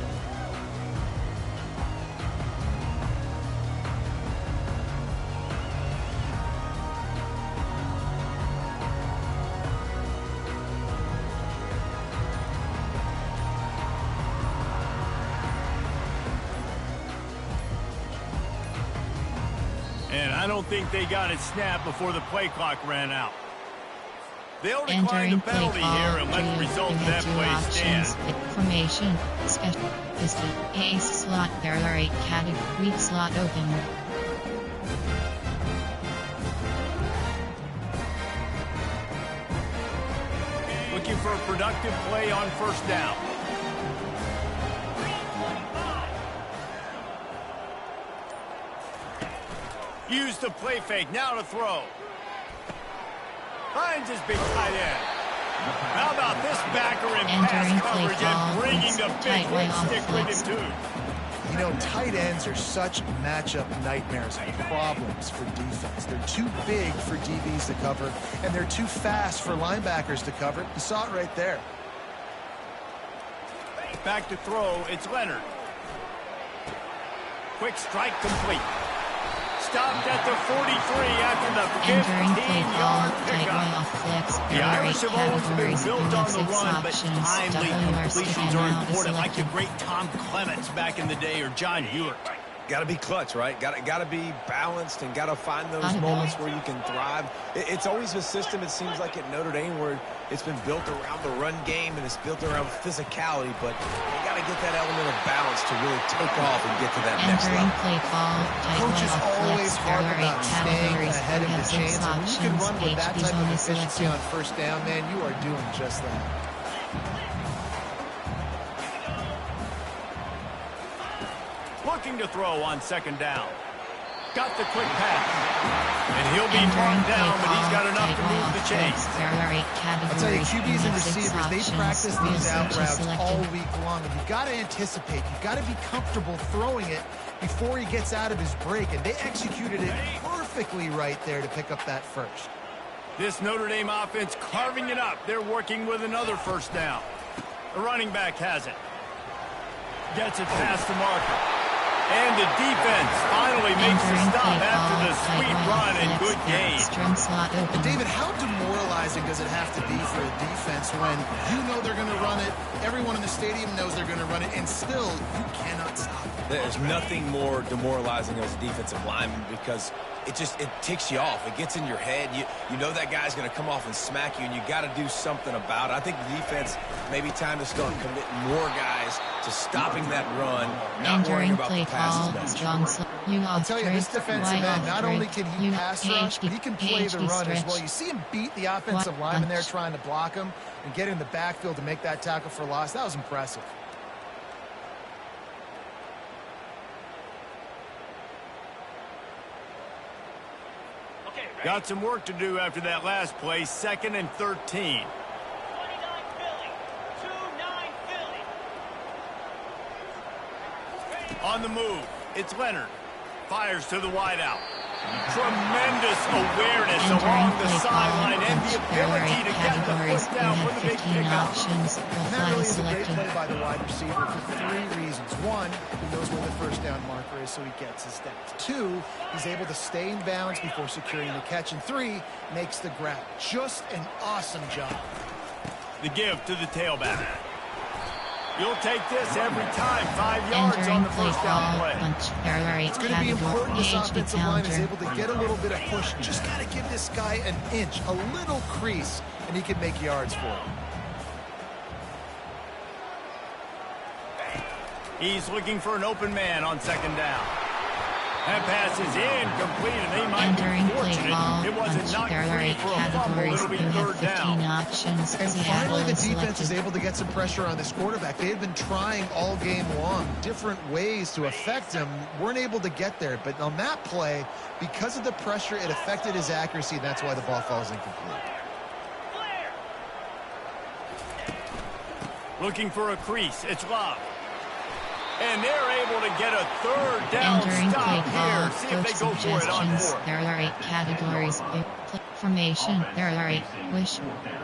And I don't think they got it snapped before the play clock ran out. They'll decline the Entering play penalty call. here and let the result You of have that 2 play options. stand. Formation. Special. Pistol. Ace slot. There are 8 categories. Weak slot open. Looking for a productive play on first down. Use the play fake. Now to throw. Finds his big tight end. How about this backer in Entering pass play coverage call. and bringing the big Tight way hit off stick with flex. him, too. You know, tight ends are such matchup nightmares and problems for defense. They're too big for DBs to cover, and they're too fast for linebackers to cover. You saw it right there. Back to throw. It's Leonard. Quick strike complete. Stopped at the 43 after the Entering play 15-yard call. Tight way pickup. off flex. The There are 8 Irish have always been categories. You built have on the 6 run, but options. timely WR stick completions and are out is important, like the selected. great Tom Clements back in the day or John Hewitt. Got to be clutch, right? Got to be balanced and got to find those Got it, moments Bill. where you can thrive. It's always a system, it seems like, at Notre Dame where it's been built around the run game and it's built around physicality, but you got to get that element of balance to really take off and get to that next Entering level. play call. Tight way Coaches off always flex. There harp are 8 about staying categories. ahead You of have the 6 chains, and when you can options. run with that HB type of zone is efficiency selected. on first down, man, you are doing just that. Looking to throw on second down. Got the quick pass. And he'll be Entering marked play down, but he's got call. enough Tight to way move off the flex. chains. There are 8 categories. I'll tell you, You QBs and have 6 receivers, they options. practice Real these out search is routes selected. all week long, and you've got to anticipate. You've got to be comfortable throwing it before he gets out of his break, and they executed it perfectly right there to pick up that first. This Notre Dame offense carving it up. They're working with another first down. The running back has it. Gets it past the marker. And the defense finally makes the Entering stop play after call, the sweet tight run and flex, good gain. strong slot open. David, how demoralizing does it have to be for a defense when you know they're going to run it, everyone in the stadium knows they're going to run it, and still you cannot stop it? There's nothing more demoralizing as a defensive lineman because it ticks you off. It gets in your head. You know that guy's going to come off and smack you, and you got to do something about it. I think the defense maybe time to start committing more guys to stopping that run, not worrying Entering about play the passes call, much. strong slot. You I'll off tell you, trick, this defensive Y end, off not trick, only can he you pass rush, but he can play the run as well. You see him beat the offensive lineman there trying to block him and get in the backfield to make that tackle for loss. That was impressive. Got some work to do after that last play, 2nd and 13. 29 Philly. 2-9 Philly. On the move, it's Leonard. Fires to the wideout. Tremendous awareness Entering along the play sideline call, and the there are ability 8 to get the categories. foot You down for have the big 15 pickup. options. The And that flag really is is a great selected. play by the wide receiver for 3 reasons. One, he knows where the first down marker is, so he gets his steps. 2, he's able to stay in bounds before securing the catch. And 3, makes the grab. Just an awesome job. The give to the tailback. You'll take this every time. 5 yards on Entering the play first down call, play. punch. There are 8 It's going to be important this categories. offensive line is Counter. able to get a little bit of push. Just got to give this guy an inch, a little crease, and he can make yards for it. He's looking for an open man on 2nd down. That pass is incomplete, and they might Entering be play fortunate. call, It wasn't punch. not There are free 8 for a fumble. categories. It'll be You have 3rd 15 down. options. And Seattle finally, the is defense is selected. able to get some pressure on this quarterback. They had been trying all game long, different ways to affect him. Weren't able to get there. But on that play, because of the pressure, it affected his accuracy, and that's why the ball falls incomplete. Looking for a crease. It's Love. And they're able to get a 3rd down Entering play stop call, here. See if they coach go for it on suggestions. 4th. There are 8 categories. Formation. There are 8. Wish.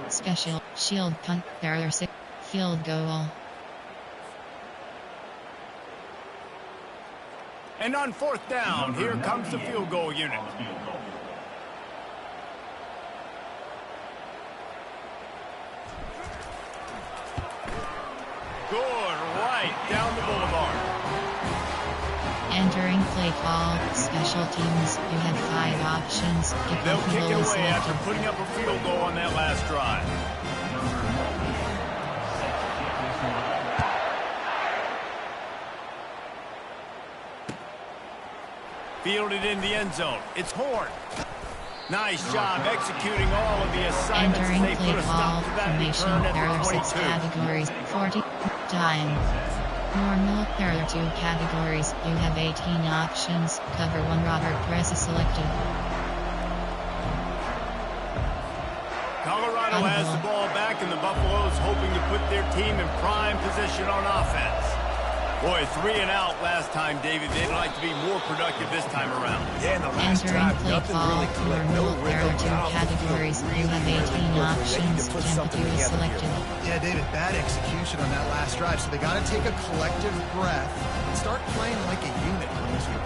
Special. Shield punt. There are 6. Field goal. And on 4th down, here comes the field goal unit. Good, right down the boulevard. Entering play call. Special teams. You have 5 options. They'll kick it Goal is away after selected. putting up a field goal on that last drive. Fielded in the end zone. It's Horn. Nice job executing all of the assignments as Entering they play put a call. stop to that Formation. return There at are the 6 22. categories. 40. Time. Normal. There are 2 categories. You have 18 options. Cover 1. Robert press is selected. Colorado has the ball back, and the Buffaloes hoping to put their team in prime position on offense. Boy, 3 and out last time, David. They'd like to be more productive this time around. Yeah, in the last Entering drive, play nothing call. really clicked. No Normal. There rhythm. are 2 got off the field. categories. You have 18 options. They need to put something Temperature is together selected. here. Yeah, David, bad execution on that last drive. So they got to take a collective breath and start playing like a unit on this one.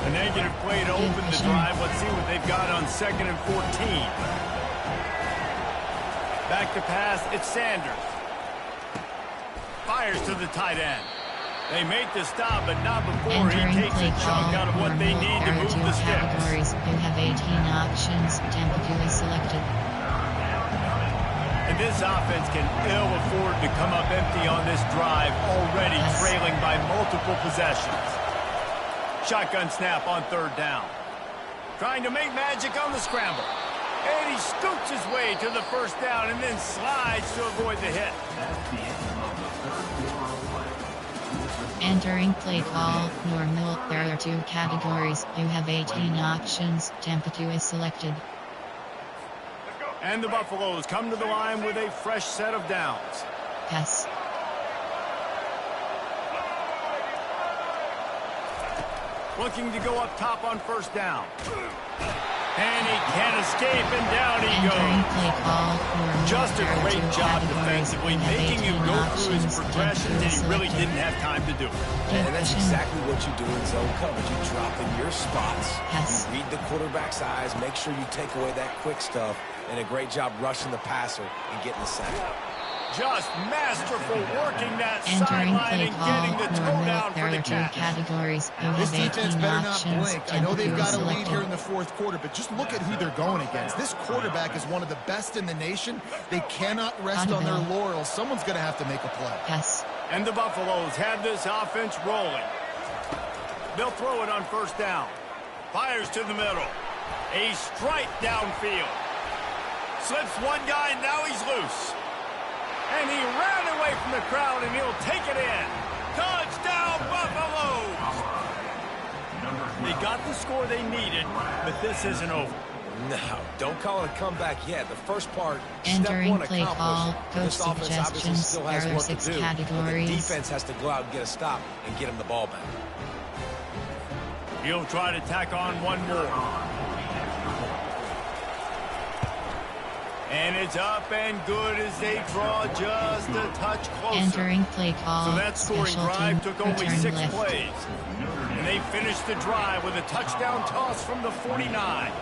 A negative play to open the drive. Let's see what they've got on 2nd and 14. Back to pass, it's Sanders. Fires to the tight end. They make the stop, but not before he Entering takes play a chunk call. out of what they Normal. need to There are move 2 the sticks. categories. You have 18 options. Temperature is selected. And this offense can ill afford to come up empty on this drive, already Yes. trailing by multiple possessions. Shotgun snap on 3rd down. Trying to make magic on the scramble. And he scoots his way to the first down and then slides to avoid the hit. That's the end of the 3rd quarter of play. Entering play call. Normal. There are 2 categories. You have 18 options. Temperature is selected. And the Buffaloes come to the line with a fresh set of downs. Pass. Looking to go up top on 1st down. And he can't escape, and down he Entering goes. play call for Just a there are great two job categories. defensively, You have making him 18 go through his options, progressions, and he really didn't have time to do it. And that's Position. exactly what you do in zone coverage. You drop in your spots. Yes. You read the quarterback's eyes, make sure you take away that quick stuff, and a great job rushing the passer and getting the sack. Just masterful working that Entering sideline play and call getting the toe normal. down There for the are two catch. categories. You This have defense 18 better not options. blink. I know they've got a lead selected. here in the fourth quarter, but just look at who they're going against. This quarterback is one of the best in the nation. They cannot rest on their laurels. Someone's going to have to make a play. Yes. And the Buffaloes have this offense rolling. They'll throw it on first down. Fires to the middle. A strike downfield. Slips one guy, and now he's loose. And he ran away from the crowd, and he'll take it in. Touchdown, Buffaloes! They got the score they needed, but this isn't over. No, don't call it a comeback yet. The first part, step Entering one play accomplished. call, coach This offense obviously suggestions. still has There are work 6 to do, but the categories. defense has to go out and get a stop and get him the ball back. He'll try to tack on one more. And it's up and good as they draw just a touch closer. Entering play call. So that scoring Special drive team took only return 6 lift. plays. And they finished the drive with a touchdown toss from the 49.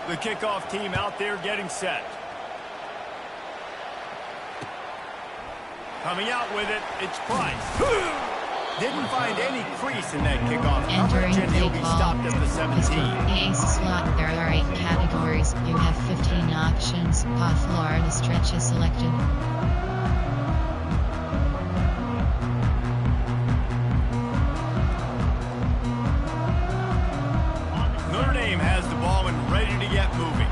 The kickoff team out there getting set. Coming out with it, it's Price. Didn't find any crease in that kickoff Entering coverage, and play he'll be call. stopped at the 17. Ace slot. There are 8 categories. You have 15 options. Off Florida stretch is selected. Notre Dame has the ball and ready to get moving.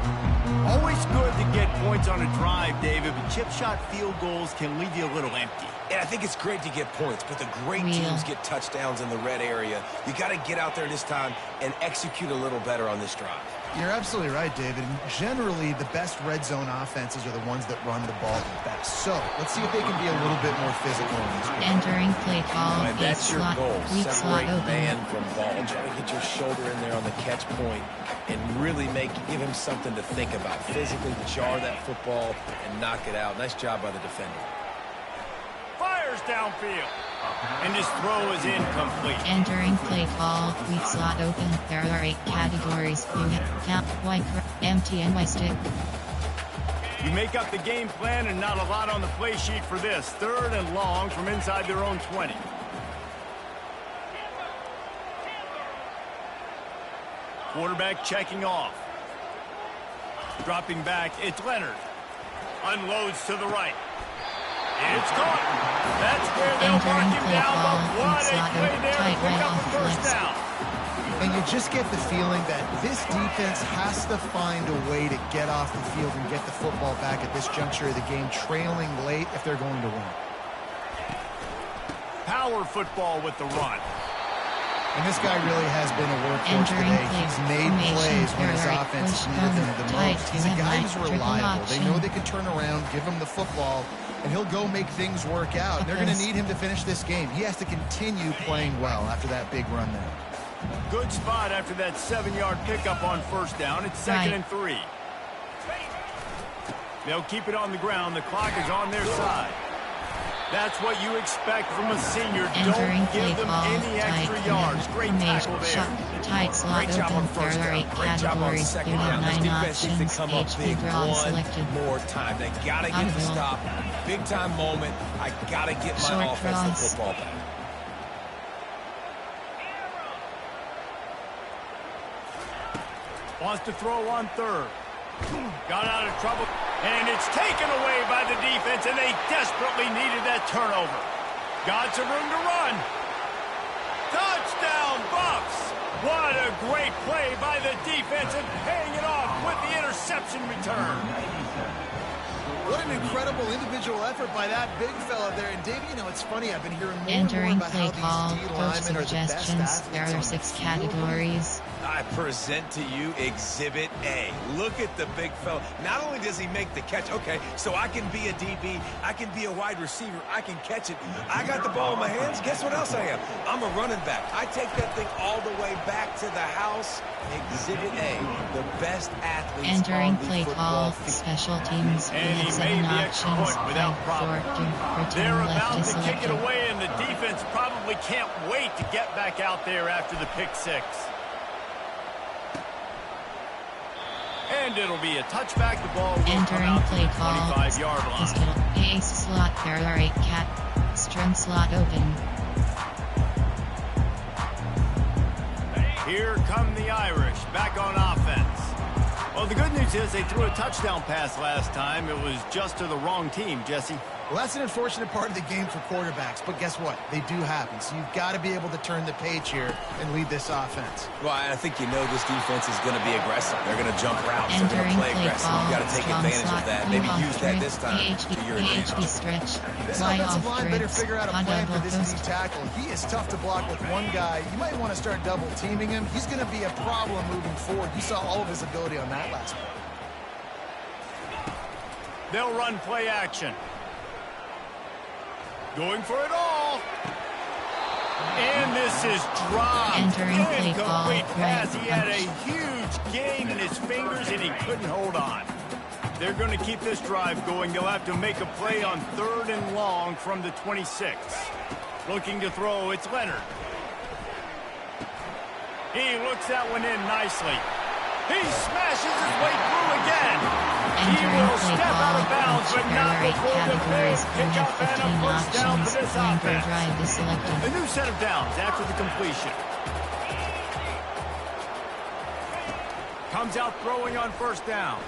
Always good to get points on a drive, David, but chip shot field goals can leave you a little empty. And I think it's great to get points, but the great teams get touchdowns in the red area. You got to get out there this time and execute a little better on this drive. You're absolutely right, David. And generally, the best red zone offenses are the ones that run the ball the best. So let's see if they can be a little bit more physical in this one. Entering play call. And that's your slot. goal. Weak slot Separate open. man from ball. And try to get your shoulder in there on the catch point and really give him something to think about. Physically jar that football and knock it out. Nice job by the defender. Fires downfield. And his throw is incomplete. Entering play call. Weak slot open. There are 8 categories. You have count, Y, empty, and Y stick. You make up the game plan and not a lot on the play sheet for this. 3rd and long from inside their own 20. Quarterback checking off. Dropping back, it's Leonard. Unloads to the right. It's caught. That's where they'll mark him down, but what a play there to pick up the first down. And you just get the feeling that this defense has to find a way to get off the field and get the football back at this juncture of the game, trailing late if they're going to win. Power football with the run. And this guy really has been a workhorse today. He's made plays when his offense needed them the most. He's a guy who's reliable. They know they can turn around, give him the football, and he'll go make things work out. And they're going to need him to finish this game. He has to continue playing well after that big run there. Good spot after that 7-yard pickup on first down. It's 2nd and 3. They'll keep it on the ground. The clock is on their side. That's what you expect from a senior. Entering Don't give them ball, any extra tight yards. Great tackle there. Tight slot Great job on open. first There are down. 8 Great job on categories. second You down. have This 9 defense needs to options. come up big HP draw one selected. more time. They got to get the Audible. stop. Big time moment. I got to get my Short offense the cross. football back. Wants to throw on 3rd. Got out of trouble. And it's taken away by the defense, and they desperately needed that turnover. Got some room to run. Touchdown, Buffs! What a great play by the defense and paying it off with the interception return. What an incredible individual effort by that big fella there. And Dave, you know, it's funny, I've been hearing more and more Entering about play how call, these D coach linemen are the best suggestions. athletes There on are the 6 field. categories. I present to you Exhibit A. Look at the big fella. Not only does he make the catch, okay, so I can be a DB, I can be a wide receiver, I can catch it. I got the ball in my hands. Guess what else I am? I'm a running back. I take that thing all the way back to the house. Exhibit A, the best athletes Entering on the play football call, field. special teams. We And have he 7 made the extra options. point without Fight, problem. fork, return They're left about is to kick it selected. away, and the defense probably can't wait to get back out there after the pick six. And it'll be a touchback. The ball will come Entering out to play the call, 25-yard line. pistol, ace slot. There are 8 string slot open. Here come the Irish, back on offense. Well, the good news is they threw a touchdown pass last time. It was just to the wrong team, Jesse. Well, that's an unfortunate part of the game for quarterbacks, but guess what? They do happen. So you've got to be able to turn the page here and lead this offense. Well, I think you know this defense is going to be aggressive. They're going to jump routes. They're going to Entering play play aggressive. call, You've got to take strong advantage slot, of that. move Maybe off use that grid, this time AHP, to your advantage. AHP stretch, This fly offensive off line better grids, figure out a on plan for double this post. D tackle. He is tough to block with one guy. You might want to start double teaming him. He's going to be a problem moving forward. You saw all of his ability on that last one. They'll run play action. Going for it all. And this is dropped. Entering play call, Incomplete pass. right He had a punch. huge gain in his fingers, and he couldn't hold on. They're going to keep this drive going. They'll have to make a play on 3rd and long from the 26. Looking to throw, it's Leonard. He looks that one in nicely. He smashes his way through again. He Entering will play step out call, of bounds, but punch. not There are 8 before the big categories. We pick have up and a 15 first down for options. this Flanker offense. drive is selected. A new set of downs after the completion. Comes out throwing on 1st down.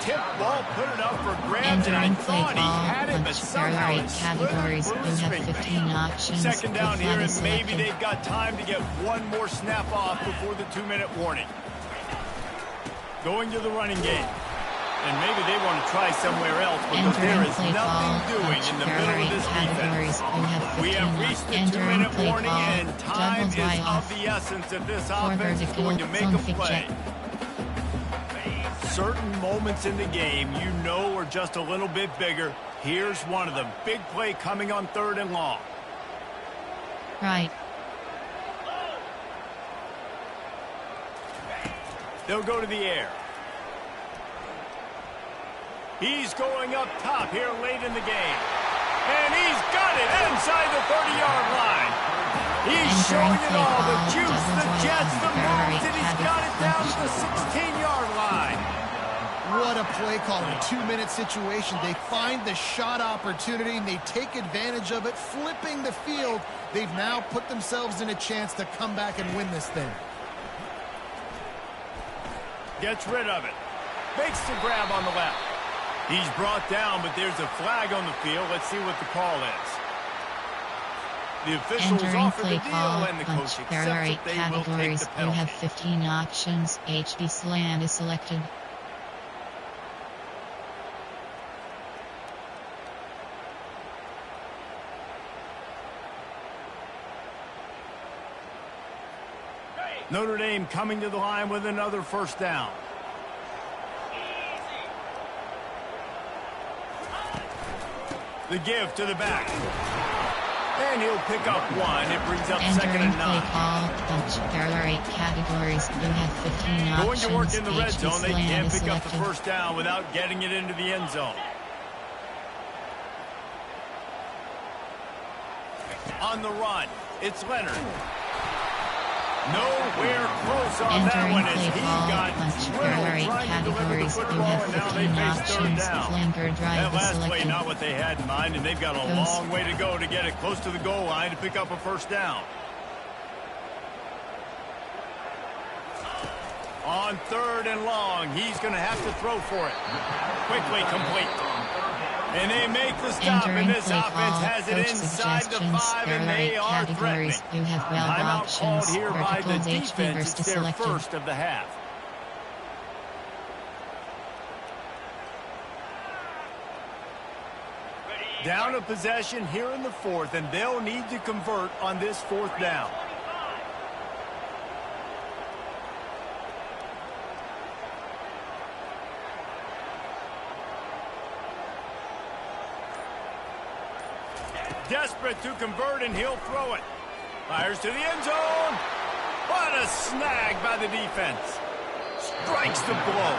Tip ball, put it up for grabs, and I Entering play thought he call, had it, but punch. There somehow are it 8 slithered categories. through We his have fingers. 15 options. Second down Good here, flag and is maybe selected. they've got time to get one more snap off before the 2-minute warning. Going to the running game. And maybe they want to try somewhere else because there Entering is play nothing call, doing punch. in the There middle are of 8 this categories. defense. We have 15 We have reached the Entering 2-minute play warning, call, and time doubles Y is of off. the essence that this 4 offense is vertical, going to make zone a fake play. check. Certain moments in the game you know are just a little bit bigger. Here's one of them. Big play coming on 3rd and long. Right. They'll go to the air. He's going up top here late in the game. And he's got it inside the 30-yard line. He's showing it all. The juice, the jets, the moves, and he's got it down to the 16-yard line. What a play call in a 2-minute situation. They find the shot opportunity, and they take advantage of it, flipping the field. They've now put themselves in a chance to come back and win this thing. Gets rid of it. Makes the grab on the left. He's brought down, but there's a flag on the field. Let's see what the call is. The officials Entering offer the play deal, call, and the punch. coach There are accepts 8 it. They will take categories. the We penalty. have 15 options. HB slant is selected. Notre Dame coming to the line with another 1st down. The give to the back. And he'll pick up one. It brings up 2nd Entering and play 9. call, punch. There are 8 categories. We have 15 options. Going to work in the red HB zone. They slant can't is pick up the selected. 1st down without getting it into the end zone. On the run, it's Leonard. Nowhere close on that Entering one as play he call, got punch. There drilled are 8 trying to deliver the categories. We football, have and now they 15 face 3rd options. down. Flanker That drive is last play, selected. not what they had in mind, and they've got a Goes. long way to go to get it close to the goal line to pick up a 1st down. On 3rd and long, he's going to have to throw for it. Quickly complete. And they make the stop, Entering and this play offense call, has it coach inside the suggestions. 5, There and are 8 they are threatening. categories. You have 12 Timeout called options. here by the Verticals, HB defense. burst It's is their selected. 1st of the half. Down a possession here in the fourth, and they'll need to convert on this fourth down. Desperate to convert, and he'll throw it. Fires to the end zone. What a snag by the defense. Strikes the blow.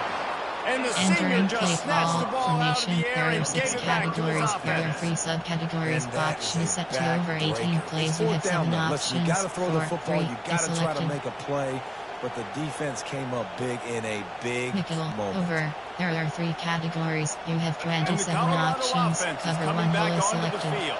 And the senior Entering just play snatched call the ball out of formation, the air there are and 6 gave it back to his categories, there are offense. 3 subcategories. And that Option is is set a to over 18 backbreaker. plays. It's You fourth have down, 7 though. options. Listen, you got to throw the 4, football. 3, You got to try to selected. make a play. But the defense came up big in a big Nickel, moment. over. There are 3 categories. You have And the 27 Colorado options. offense is Cover coming 1 back below onto the selected. field.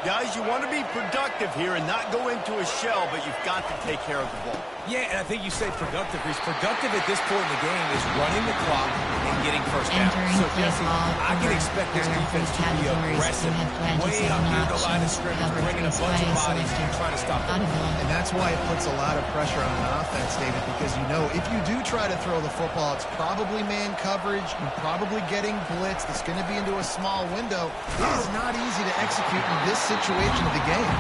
Guys, you want to be productive here and not go into a shell, but you've got to take care of the ball. Yeah, and I think you say productive. He's productive at this point in the game is running the clock and getting first down. Entering So, play Jesse, call I can over. expect this There are 3 defense to be categories. aggressive, You have way 27 out near the line of options. scrimmage, Cover bringing a 3 bunch of spy bodies selected. and trying to stop the run. Audible. And that's why it puts a lot of pressure on an offense, David, because you know if you do try to throw the football, it's probably man coverage. You're probably getting blitzed. It's going to be into a small window. It is not easy to execute in this situation of the game.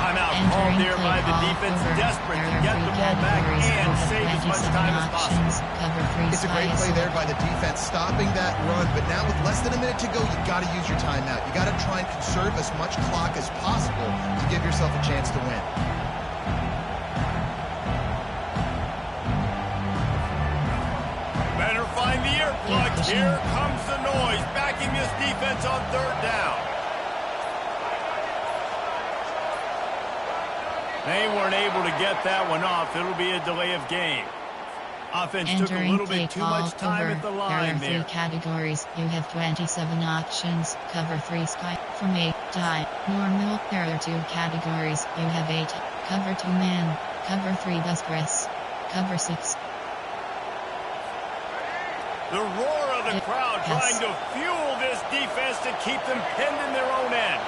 Timeout called Entering there play by the call defense, over. desperate There to are get 3 the ball back categories. You and have save as much 27 time as possible. options. Cover 3 It's a spy great play there selected. by the defense, stopping that run. But now with less than a minute to go, you got to use your timeout. You got to try and conserve as much clock as possible to give yourself a chance to win. Better find the earplugs. Here comes the noise, backing this defense on third down. They weren't able to get that one off. It'll be a delay of game. Offense took a Entering little play bit too call much time over. at the There line are 3 there. categories. You have 27 options. Cover 3 sky. From 8, die. Normal. There are 2 categories. You have 8. Cover 2 man. Cover 3 bus press. Cover 6. The roar of the crowd Yes. trying to fuel this defense to keep them pinned in their own end.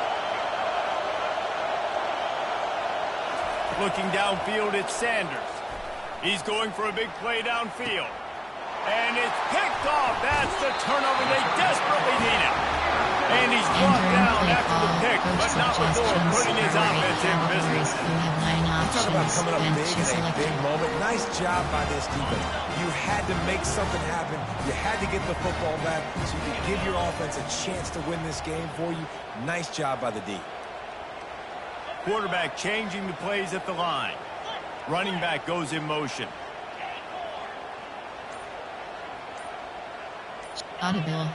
Looking downfield, it's Sanders. He's going for a big play downfield. And it's picked off. That's the turnover they desperately needed. And he's brought Entering down play after the call. pick, Coach but not before suggestions. putting his There are 8 offense in categories. business. You have 9 You talk about options. coming up Bench big in a selected. big moment. Nice job by this defense. You had to make something happen. You had to get the football back so you could give your offense a chance to win this game for you. Nice job by the D. Quarterback changing the plays at the line. Running back goes in motion. Audible.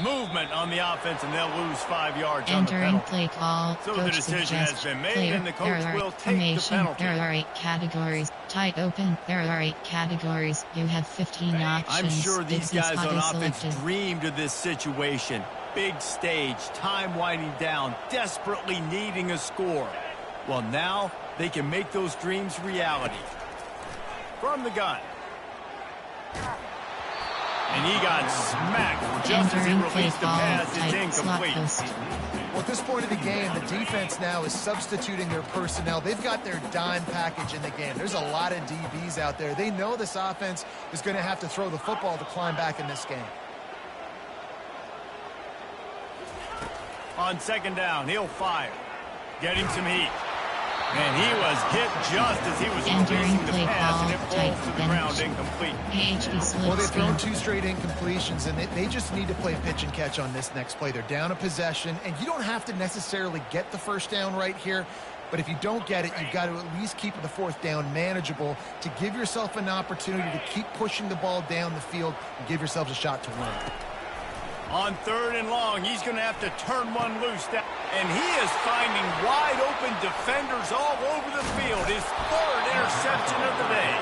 Movement on the offense, and they'll lose 5 yards on the Entering penalty. play call. So the Coach decision has suggests been made, player. and the coach There are will take the formation. penalty. There are 8 categories. Tight open. There are 8 categories. You have 15 options. I'm sure these Big guys spot on is offense selected. dreamed of this situation. Big stage, time winding down, desperately needing a score. Well, now they can make those dreams reality. From the gun. And he got smacked just as he Entering play released the call. pass. Tight It's slot incomplete. post. Well, at this point of the game, the defense now is substituting their personnel. They've got their dime package in the game. There's a lot of DBs out there. They know this offense is going to have to throw the football to climb back in this game. On second down, he'll fire. Getting some heat. And he was hit just as he was Entering releasing the play pass, and call. it falls Tight to the bench. ground incomplete. PHP split Well, they've thrown screen. 2 straight incompletions, and they just need to play pitch and catch on this next play. They're down a possession, and you don't have to necessarily get the first down right here, but if you don't get it, you've got to at least keep the 4th down manageable to give yourself an opportunity to keep pushing the ball down the field and give yourselves a shot to win. On 3rd and long, he's going to have to turn one loose. And he is finding wide-open defenders all over the field. His 3rd interception of the day.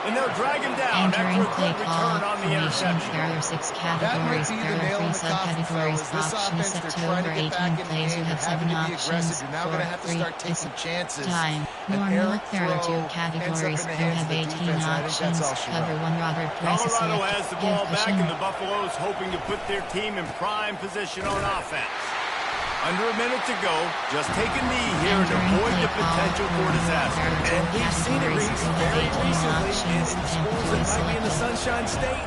And they'll drag him down after Entering a play good call. return on the Formation. interception. There are 6 That might categories. be There the are nail 3 in the coffin, subcategories. fellas. This Option is offense, set they're to trying over to get back 18 in the plays. game. You have They're having 7 to be aggressive. options. You're now 4, going to have to 3, start taking chances. time. An Normal. errant There are 2 throw ends up categories. in the You hands have of the 18 defense, and I think that's options. all she Cover wrote. 1 Robert Press is Colorado selected. has the Give ball back, pushing. and the Buffaloes hoping to put their team in prime position on offense. Under a minute to go, just take a knee here and Entering avoid play the call. potential for disaster. There are 2 And we've seen it, categories. Reese, You have very 18 recently in options. schools Temporary that might be in the selected. Sunshine State.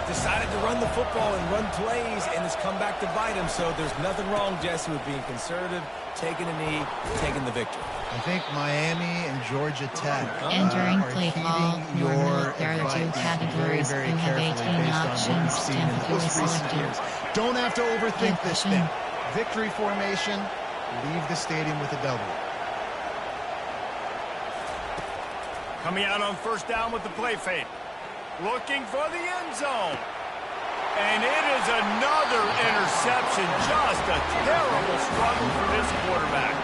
decided to run the football and run plays, and it's come back to bite him. So there's nothing wrong, Jesse, with being conservative, taking a knee, taking the victory. I think Miami and Georgia Tech And during are play call, heeding your there are two advice categories very, who have very 18 carefully based on what options. we've seen in Stamp the most who is recent selected. years. Don't have to overthink this thing. Position. Victory formation, leave the stadium with a W. Coming out on first down with the play fake. Looking for the end zone. And it is another interception. Just a terrible struggle for this quarterback.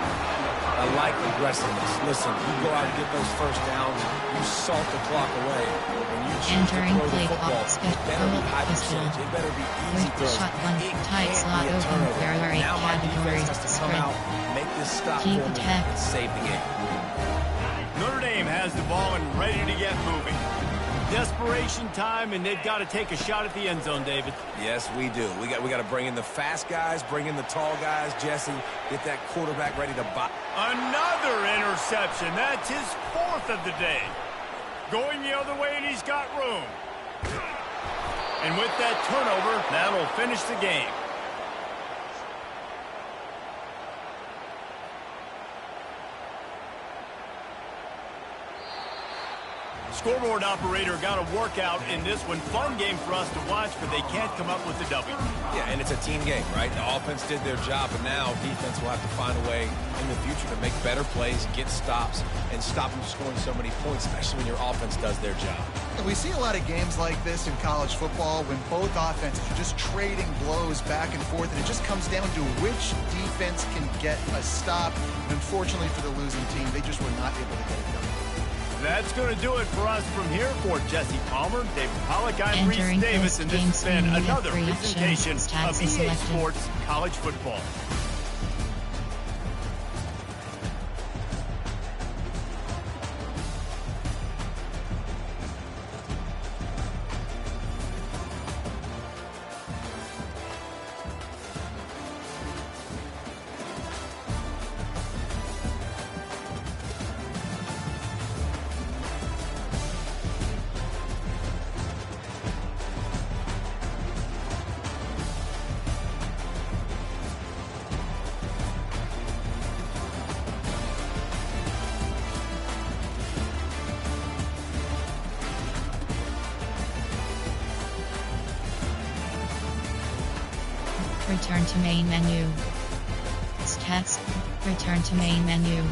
I like aggressiveness. Listen, you go out and get those first downs, you salt the clock away. When you choose to Entering throw the play football, call, it better be high pistol. percentage. It better be easy With throws. shotgun, It tight can't slot be a open. turnover. There are 8 Now my categories. defense has to come Spread. out, make this stop Keep for me, attack. and save the game. Notre Dame has the ball and ready to get moving. Desperation time, and they've got to take a shot at the end zone, David. Yes, we do. We got to bring in the fast guys, bring in the tall guys. Jesse, get that quarterback ready to buy. Another interception. That's his 4th of the day. Going the other way, and he's got room. And with that turnover, that'll finish the game. Scoreboard operator got a workout in this one. Fun game for us to watch, but they can't come up with the W. Yeah, and it's a team game, right? The offense did their job, but now defense will have to find a way in the future to make better plays, get stops, and stop them scoring so many points, especially when your offense does their job. And we see a lot of games like this in college football when both offenses are just trading blows back and forth, and it just comes down to which defense can get a stop. And unfortunately for the losing team, they just were not able to get it done. That's going to do it for us from here. For Jesse Palmer, David Pollack, I'm Reese Entering Davis, and this has been post-game screen, another you have 3 presentation options. of Tabs EA is selected. Sports College Football. Return to main menu. Stats. Return to main menu.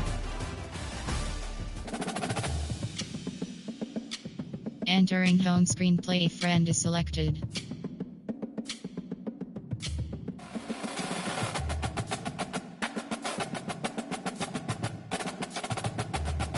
Entering home screen, play friend is selected.